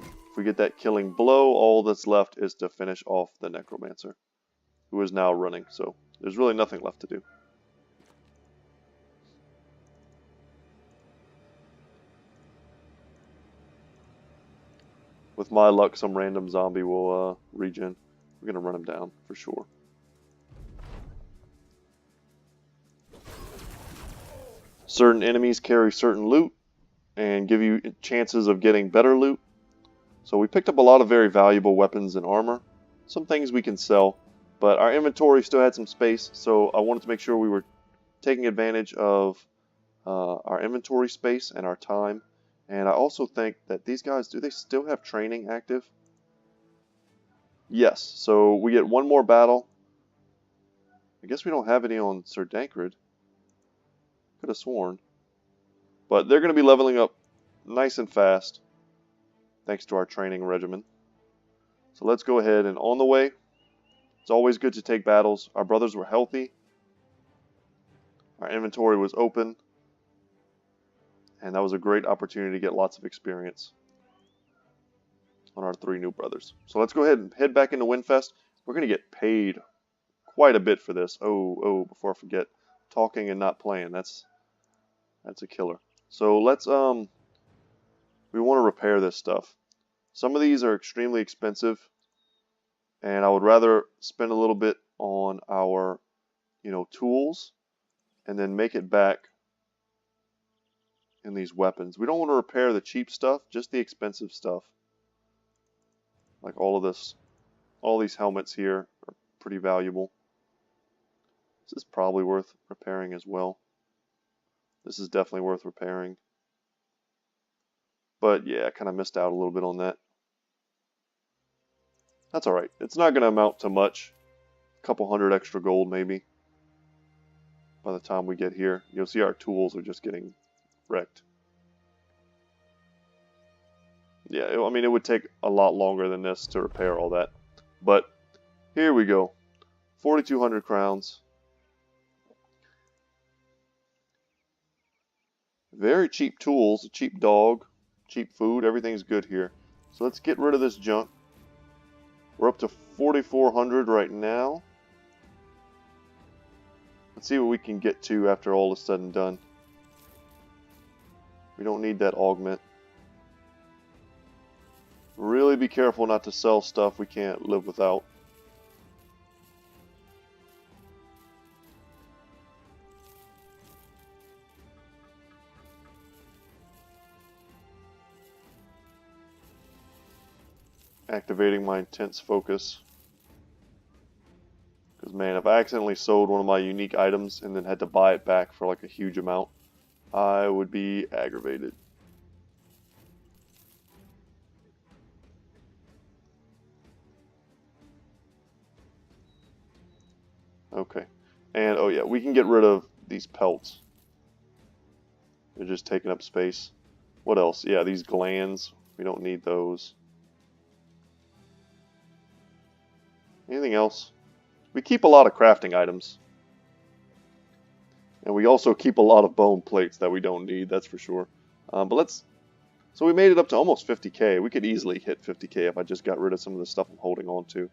Speaker 1: If we get that killing blow, all that's left is to finish off the Necromancer, who is now running, so there's really nothing left to do. With my luck, some random zombie will regen. We're going to run him down for sure. Certain enemies carry certain loot and give you chances of getting better loot. So we picked up a lot of very valuable weapons and armor. Some things we can sell, but our inventory still had some space, so I wanted to make sure we were taking advantage of our inventory space and our time. And I also think that these guys, do they still have training active? Yes, so we get one more battle. I guess we don't have any on Sir Dankred. Could have sworn. But they're going to be leveling up nice and fast, thanks to our training regimen. So let's go ahead, and on the way, it's always good to take battles. Our brothers were healthy. Our inventory was open. And that was a great opportunity to get lots of experience on our 3 new brothers. So let's go ahead and head back into Winfest. We're going to get paid quite a bit for this. Oh, before I forget, talking and not playing. That's a killer. So let's, we want to repair this stuff. Some of these are extremely expensive, and I would rather spend a little bit on our, tools, and then make it back in these weapons. We don't want to repair the cheap stuff, just the expensive stuff. Like all of this, all these helmets here are pretty valuable. This is probably worth repairing as well. This is definitely worth repairing. But yeah, I kind of missed out a little bit on that. That's alright. It's not going to amount to much. A couple hundred extra gold maybe. By the time we get here, you'll see our tools are just getting wrecked. Yeah, I mean, it would take a lot longer than this to repair all that. But here we go. 4,200 crowns. Very cheap tools, a cheap dog, cheap food, everything's good here. So let's get rid of this junk. We're up to 4,400 right now. Let's see what we can get to after all is said and done. We don't need that augment. Really be careful not to sell stuff we can't live without. Activating my intense focus. Because man, if I accidentally sold one of my unique items and then had to buy it back for like a huge amount, I would be aggravated. Okay. And oh yeah, we can get rid of these pelts. They're just taking up space. What else? Yeah, these glands. We don't need those. Anything else? We keep a lot of crafting items. And we also keep a lot of bone plates that we don't need, that's for sure. But let's... So we made it up to almost 50k. We could easily hit 50k if I just got rid of some of the stuff I'm holding on to.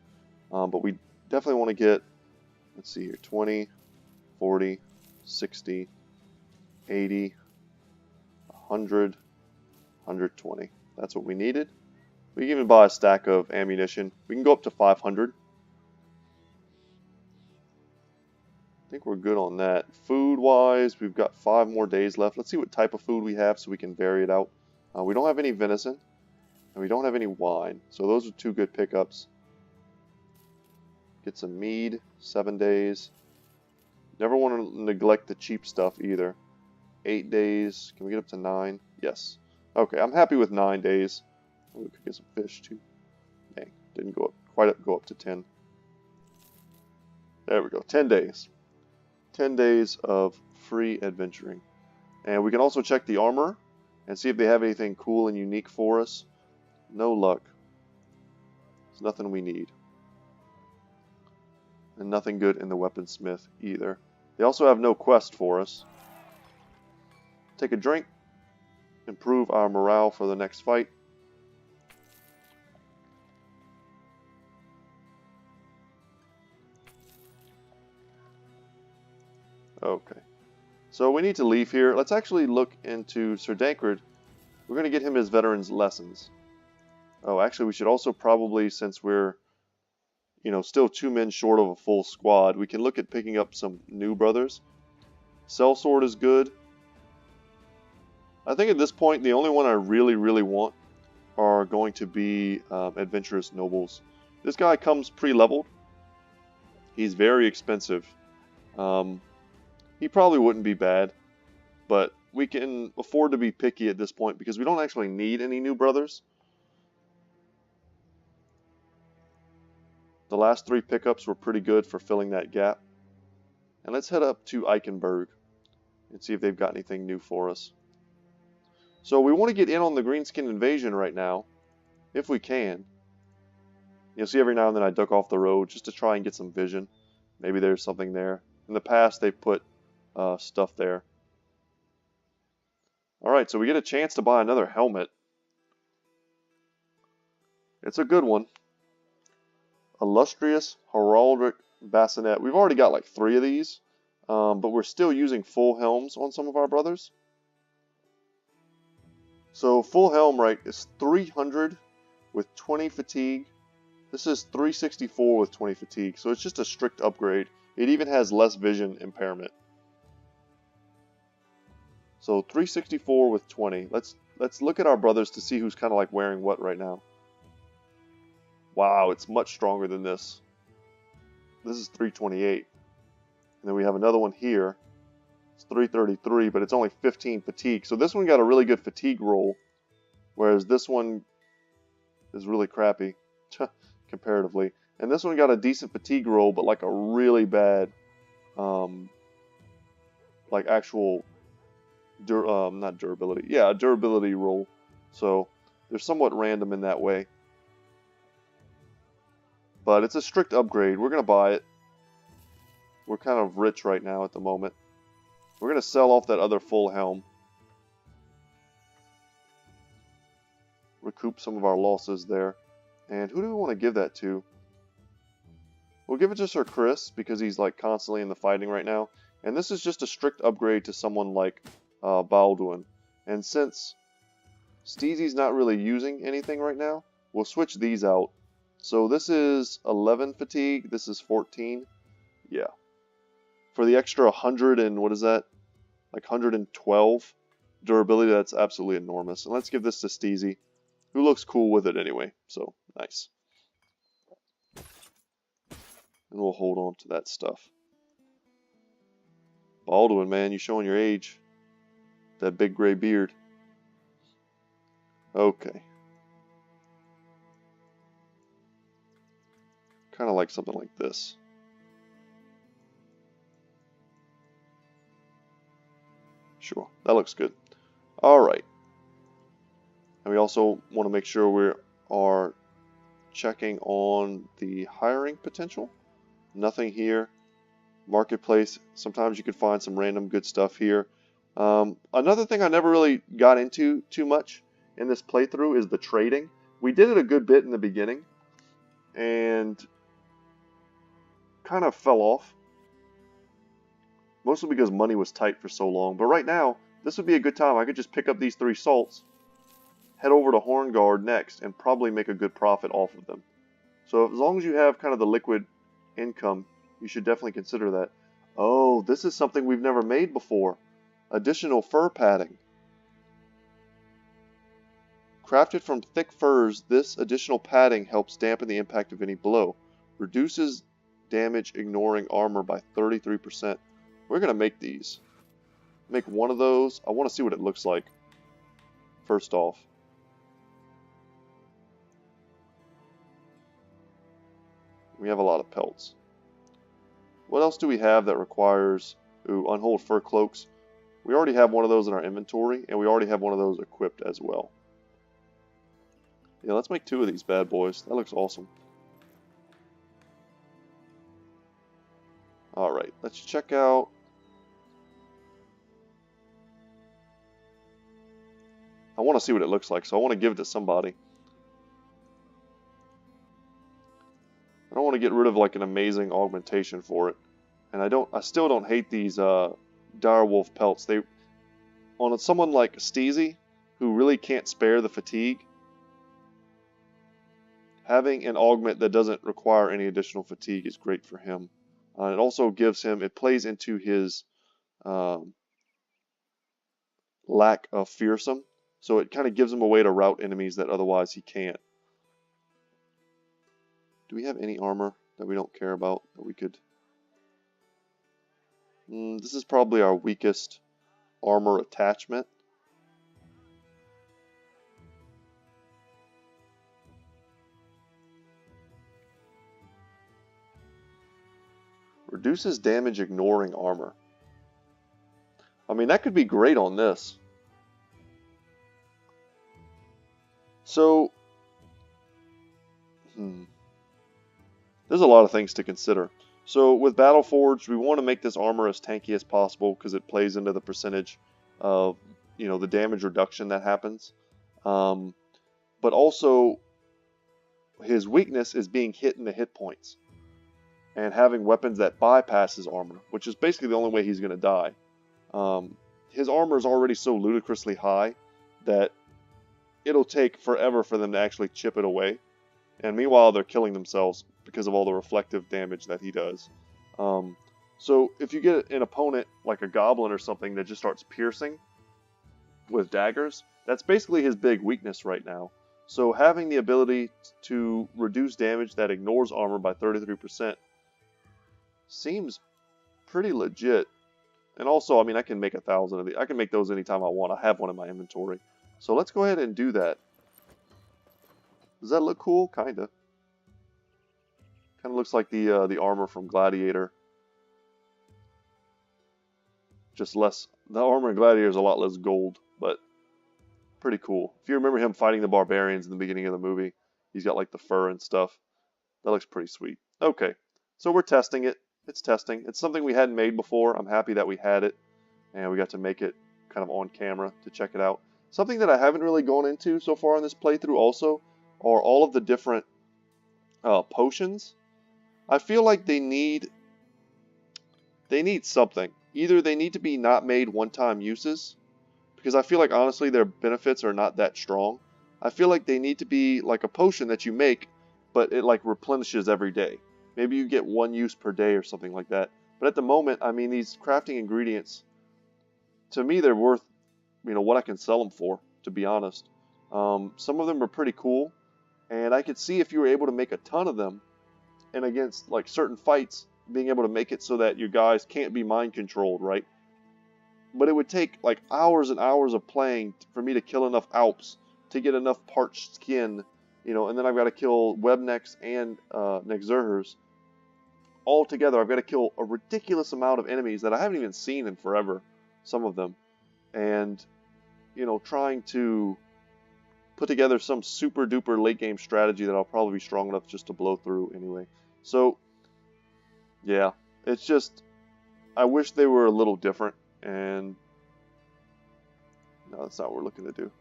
Speaker 1: But we definitely want to get... Let's see here. 20, 40, 60, 80, 100, 120. That's what we needed. We can even buy a stack of ammunition. We can go up to 500. I think we're good on that. Food-wise, we've got 5 more days left. Let's see what type of food we have so we can vary it out. We don't have any venison, and we don't have any wine. So those are 2 good pickups. Get some mead, 7 days. Never want to neglect the cheap stuff either. 8 days. Can we get up to 9? Yes. Okay, I'm happy with 9 days. Oh, we could get some fish too. Dang, didn't go up go up to 10. There we go, 10 days. 10 days of free adventuring. And we can also check the armor and see if they have anything cool and unique for us. No luck. There's nothing we need. And nothing good in the weaponsmith either. They also have no quest for us. Take a drink. Improve our morale for the next fight. Okay. So we need to leave here. Let's actually look into Sir Dankred. We're going to get him his veteran's lessons. Oh, actually we should also probably, since we're, you know, still 2 men short of a full squad, we can look at picking up some new brothers. Sellsword is good. I think at this point the only one I really want are going to be adventurous nobles. This guy comes pre-leveled. He's very expensive. He probably wouldn't be bad, but we can afford to be picky at this point because we don't actually need any new brothers. The last 3 pickups were pretty good for filling that gap. And let's head up to Eichenberg and see if they've got anything new for us. So we want to get in on the Greenskin invasion right now, if we can. You'll see every now and then I duck off the road just to try and get some vision. Maybe there's something there. In the past they've put stuff there. Alright, so we get a chance to buy another helmet. It's a good one. Illustrious Heraldic Bassinet. We've already got like 3 of these, but we're still using full helms on some of our brothers. So full helm, right, is 300 with 20 fatigue. This is 364 with 20 fatigue, so it's just a strict upgrade. It even has less vision impairment. So 364 with 20. Let's look at our brothers to see who's kind of like wearing what right now. Wow, it's much stronger than this. This is 328. And then we have another one here. It's 333, but it's only 15 fatigue. So this one got a really good fatigue roll, whereas this one is really crappy comparatively. And this one got a decent fatigue roll, but like a really bad, like actual, not durability. Yeah, a durability roll. So they're somewhat random in that way. But it's a strict upgrade. We're going to buy it. We're kind of rich right now at the moment. We're going to sell off that other full helm. Recoup some of our losses there. And who do we want to give that to? We'll give it to Sir Chris because he's like constantly in the fighting right now. And this is just a strict upgrade to someone like Balduin. And since Steezy's not really using anything right now, we'll switch these out. So this is 11 fatigue, this is 14. Yeah. For the extra 100 and what is that? Like 112 durability, that's absolutely enormous. And let's give this to Steezy, who looks cool with it anyway. So, nice. And we'll hold on to that stuff. Balduin, man, you showing your age. That big gray beard. Okay. Kind of like something like this. Sure, that looks good. Alright. And we also want to make sure we are checking on the hiring potential. Nothing here. Marketplace, sometimes you could find some random good stuff here. Another thing I never really got into too much in this playthrough is the trading. We did it a good bit in the beginning and kind of fell off. Mostly because money was tight for so long. But right now, this would be a good time. I could just pick up these 3 salts, head over to Horngard next, and probably make a good profit off of them. So as long as you have kind of the liquid income, you should definitely consider that. Oh, this is something we've never made before. Additional fur padding. Crafted from thick furs, this additional padding helps dampen the impact of any blow. Reduces damage ignoring armor by 33%. We're going to make these. Make one of those. I want to see what it looks like. First off. We have a lot of pelts. What else do we have that requires unhold fur cloaks? We already have one of those in our inventory, and we already have one of those equipped as well. Yeah, let's make 2 of these bad boys. That looks awesome. Alright, let's check out... I want to see what it looks like, so I want to give it to somebody. I don't want to get rid of like an amazing augmentation for it. And I still don't hate these direwolf pelts. On someone like Steezy, who really can't spare the fatigue, having an augment that doesn't require any additional fatigue is great for him. It also gives him, it plays into his lack of fearsome. So it kind of gives him a way to rout enemies that otherwise he can't. Do we have any armor that we don't care about that we could... this is probably our weakest armor attachment. Reduces damage ignoring armor. I mean, that could be great on this. So, there's a lot of things to consider. So with Battleforged, we want to make this armor as tanky as possible because it plays into the percentage of, the damage reduction that happens. But also, his weakness is being hit in the hit points and having weapons that bypass his armor, which is basically the only way he's going to die. His armor is already so ludicrously high that it'll take forever for them to actually chip it away. And meanwhile, they're killing themselves because of all the reflective damage that he does. So if you get an opponent like a goblin or something that just starts piercing with daggers, that's basically his big weakness right now. So having the ability to reduce damage that ignores armor by 33% seems pretty legit. And also, I mean, I can make 1,000 of these. I can make those anytime I want. I have one in my inventory. So let's go ahead and do that. Does that look cool? Kinda. Kind of looks like the armor from Gladiator. Just less. The armor in Gladiator is a lot less gold, but pretty cool. If you remember him fighting the barbarians in the beginning of the movie, he's got like the fur and stuff. That looks pretty sweet. Okay, so we're testing it. it's testing. It's something we hadn't made before. I'm happy that we had it, and we got to make it kind of on camera to check it out. Something that I haven't really gone into so far in this playthrough also are all of the different potions. I feel like they need something. Either they need to be not made one-time uses, because I feel like honestly their benefits are not that strong. I feel like they need to be like a potion that you make, but it like replenishes every day. Maybe you get one use per day or something like that. But at the moment, I mean, these crafting ingredients, to me, they're worth, what I can sell them for, to be honest. Some of them are pretty cool, and I could see if you were able to make a ton of them, and against like certain fights, being able to make it so that your guys can't be mind controlled, right? But it would take like hours and hours of playing for me to kill enough Alps to get enough parched skin, and then I've got to kill Webnecks and Nexurhers. All together, I've got to kill a ridiculous amount of enemies that I haven't even seen in forever, some of them. And, trying to put together some super duper late game strategy that I'll probably be strong enough just to blow through anyway. So, yeah, it's just, I wish they were a little different, and no, that's not what we're looking to do.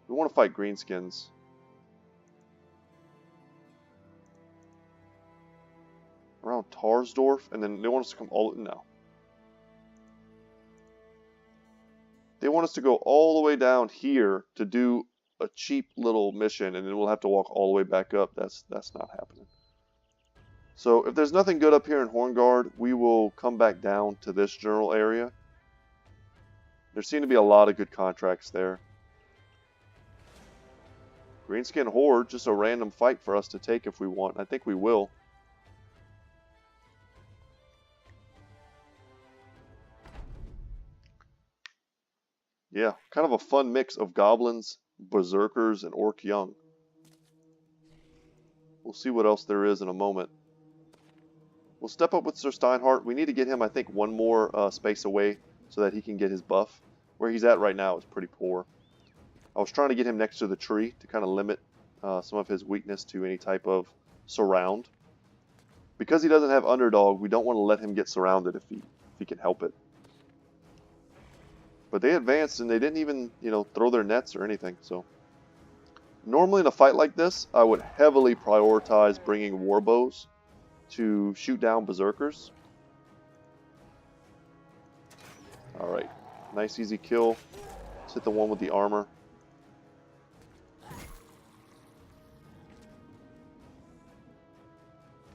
Speaker 1: We want to fight greenskins. Around Tarsdorf, and then they want us to come all, no. They want us to go all the way down here to do a cheap little mission, and then we'll have to walk all the way back up. That's not happening. So if there's nothing good up here in Horngard, we will come back down to this general area. There seem to be a lot of good contracts there. Greenskin Horde, just a random fight for us to take if we want. I think we will. Yeah, kind of a fun mix of goblins, berserkers, and orc young. We'll see what else there is in a moment. We'll step up with Sir Steinhardt. We need to get him, I think, one more space away so that he can get his buff. Where he's at right now is pretty poor. I was trying to get him next to the tree to kind of limit some of his weakness to any type of surround. Because he doesn't have Underdog, we don't want to let him get surrounded if he can help it. But they advanced and they didn't even, throw their nets or anything. So normally in a fight like this, I would heavily prioritize bringing warbows to shoot down berserkers. Alright, nice easy kill. Let's hit the one with the armor.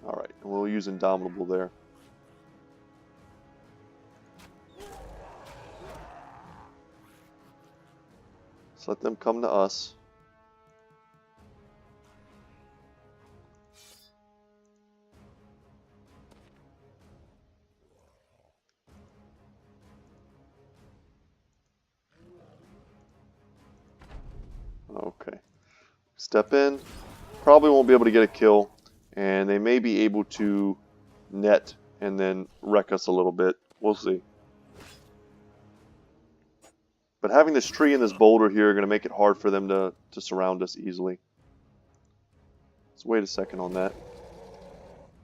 Speaker 1: Alright, and we'll use Indomitable there. Let's let them come to us. Okay. Step in. Probably won't be able to get a kill. And they may be able to net and then wreck us a little bit. We'll see. But having this tree and this boulder here are going to make it hard for them to surround us easily. Let's wait a second on that.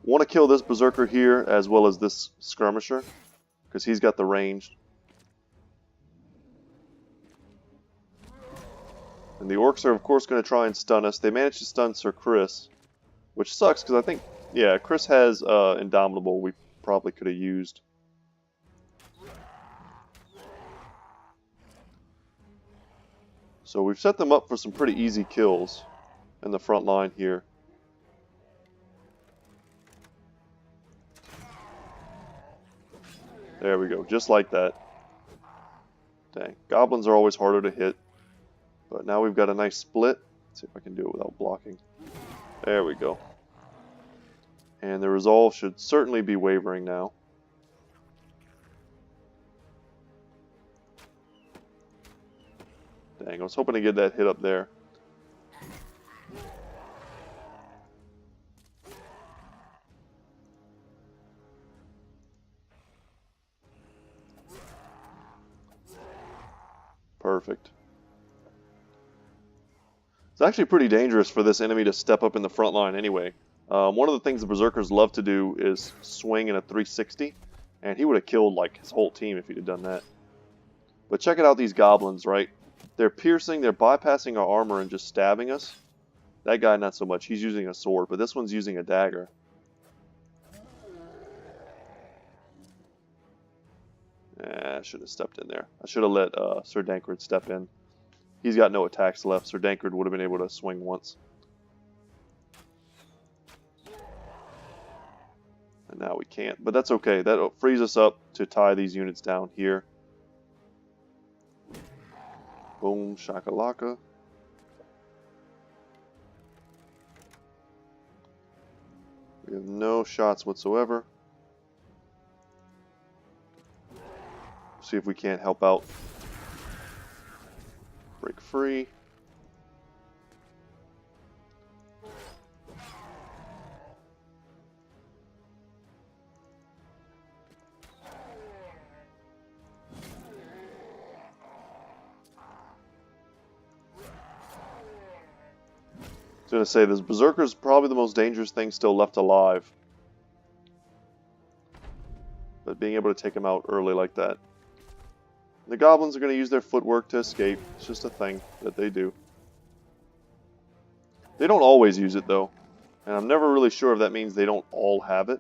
Speaker 1: Want to kill this berserker here as well as this skirmisher, because he's got the range. And the orcs are of course going to try and stun us. They managed to stun Sir Chris, which sucks because I think, yeah, Chris has Indomitable we probably could have used. So we've set them up for some pretty easy kills in the front line here. There we go, just like that. Dang, goblins are always harder to hit. But now we've got a nice split. Let's see if I can do it without blocking. There we go. And the resolve should certainly be wavering now. Dang, I was hoping to get that hit up there. Perfect. It's actually pretty dangerous for this enemy to step up in the front line anyway. One of the things the Berserkers love to do is swing in a 360, and he would have killed like his whole team if he'd have done that. But check it out, these goblins, right? They're piercing, they're bypassing our armor and just stabbing us. That guy, not so much. He's using a sword, but this one's using a dagger. I should have stepped in there. I should have let Sir Dankred step in. He's got no attacks left. Sir Dankred would have been able to swing once. And now we can't. But that's okay. That frees us up to tie these units down here. Boom, shakalaka. We have no shots whatsoever. See if we can't help out. Break free. I was going to say, this Berserker is probably the most dangerous thing still left alive. But being able to take him out early like that. The goblins are going to use their footwork to escape. It's just a thing that they do. They don't always use it though. And I'm never really sure if that means they don't all have it.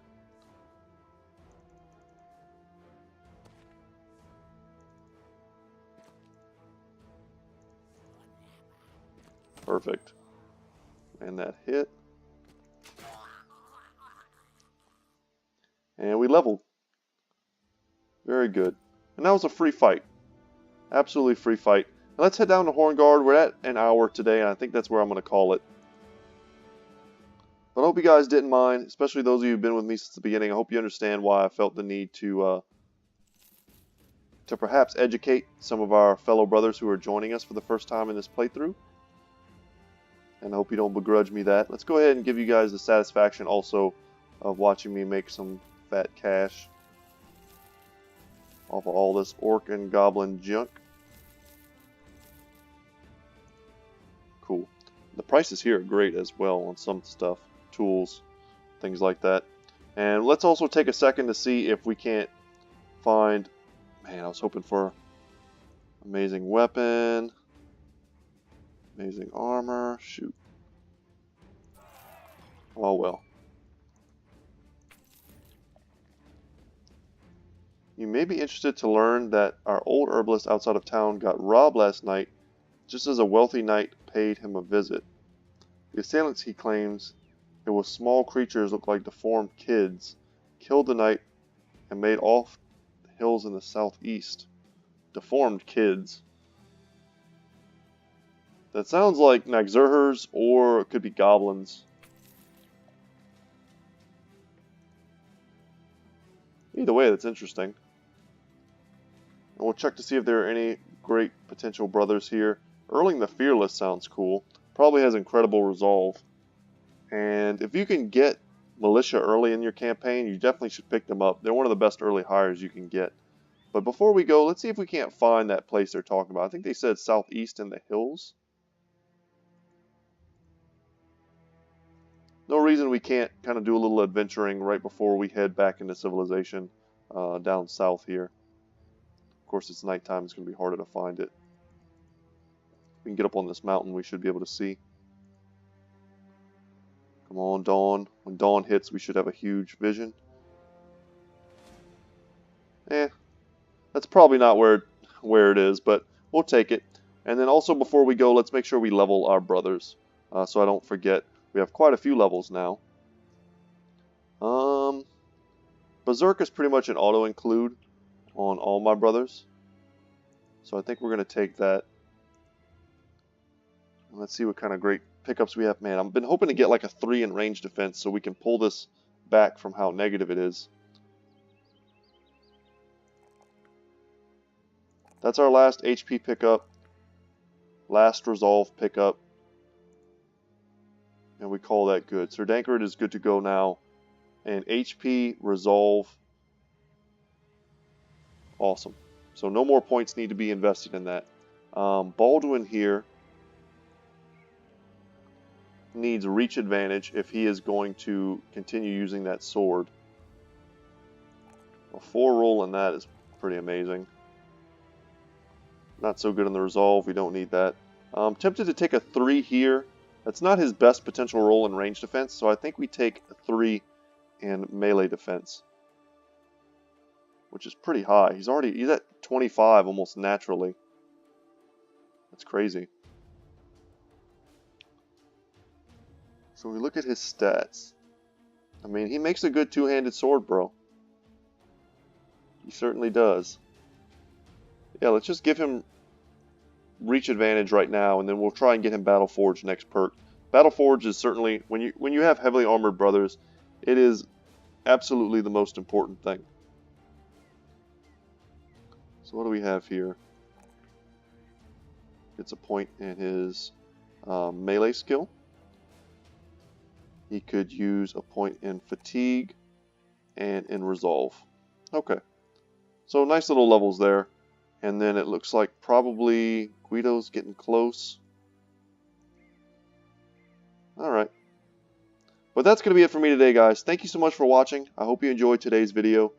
Speaker 1: Perfect. And that hit. And we leveled. Very good. And that was a free fight. Absolutely free fight. Now let's head down to Horngard. We're at an hour today, and I think that's where I'm going to call it. But I hope you guys didn't mind, especially those of you who've been with me since the beginning. I hope you understand why I felt the need to perhaps educate some of our fellow brothers who are joining us for the first time in this playthrough. And I hope you don't begrudge me that. Let's go ahead and give you guys the satisfaction also of watching me make some fat cash off of all this orc and goblin junk. Cool. The prices here are great as well on some stuff. Tools, things like that. And let's also take a second to see if we can't find... Man, I was hoping for amazing weapon. Amazing armor. Shoot. Oh well. You may be interested to learn that our old herbalist outside of town got robbed last night just as a wealthy knight paid him a visit. The assailants, he claims, it was small creatures looked like deformed kids, killed the knight and made off the hills in the southeast. Deformed kids. That sounds like Nagzurhers, or it could be goblins. Either way, that's interesting. And we'll check to see if there are any great potential brothers here. Erling the Fearless sounds cool. Probably has incredible resolve. And if you can get militia early in your campaign, you definitely should pick them up. They're one of the best early hires you can get. But before we go, let's see if we can't find that place they're talking about. I think they said southeast in the hills. No reason we can't kind of do a little adventuring right before we head back into civilization down south here. Of course, it's nighttime. It's going to be harder to find it. If we can get up on this mountain, we should be able to see. Come on, dawn. When dawn hits, we should have a huge vision. That's probably not where it is, but we'll take it. And then also before we go, let's make sure we level our brothers, so I don't forget. We have quite a few levels now. Berserk is pretty much an auto-include on all my brothers. So I think we're going to take that. And let's see what kind of great pickups we have. Man, I've been hoping to get like a 3 in range defense so we can pull this back from how negative it is. That's our last HP pickup. Last resolve pickup. And we call that good. Sir Dankred is good to go now. And HP, resolve. Awesome. So no more points need to be invested in that. Baldwin here. needs reach advantage if he is going to continue using that sword. A 4 roll in that is pretty amazing. Not so good on the resolve. We don't need that. Tempted to take a 3 here. That's not his best potential roll in range defense, so I think we take a 3 in melee defense, which is pretty high. He's at 25 almost naturally. That's crazy. So we look at his stats. I mean, he makes a good two-handed sword, bro. He certainly does. Yeah, let's just give him reach advantage right now, and then we'll try and get him Battle Forge next perk. Battle Forge is certainly, when you have heavily armored brothers, it is absolutely the most important thing. So what do we have here? Gets a point in his melee skill. He could use a point in fatigue and in resolve. Okay. So nice little levels there. And then it looks like probably Guido's getting close. Alright. But that's going to be it for me today, guys. Thank you so much for watching. I hope you enjoyed today's video.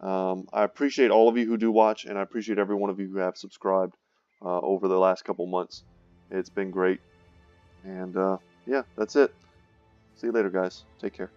Speaker 1: I appreciate all of you who do watch, and I appreciate every one of you who have subscribed over the last couple months. It's been great. And yeah, that's it. See you later, guys. Take care.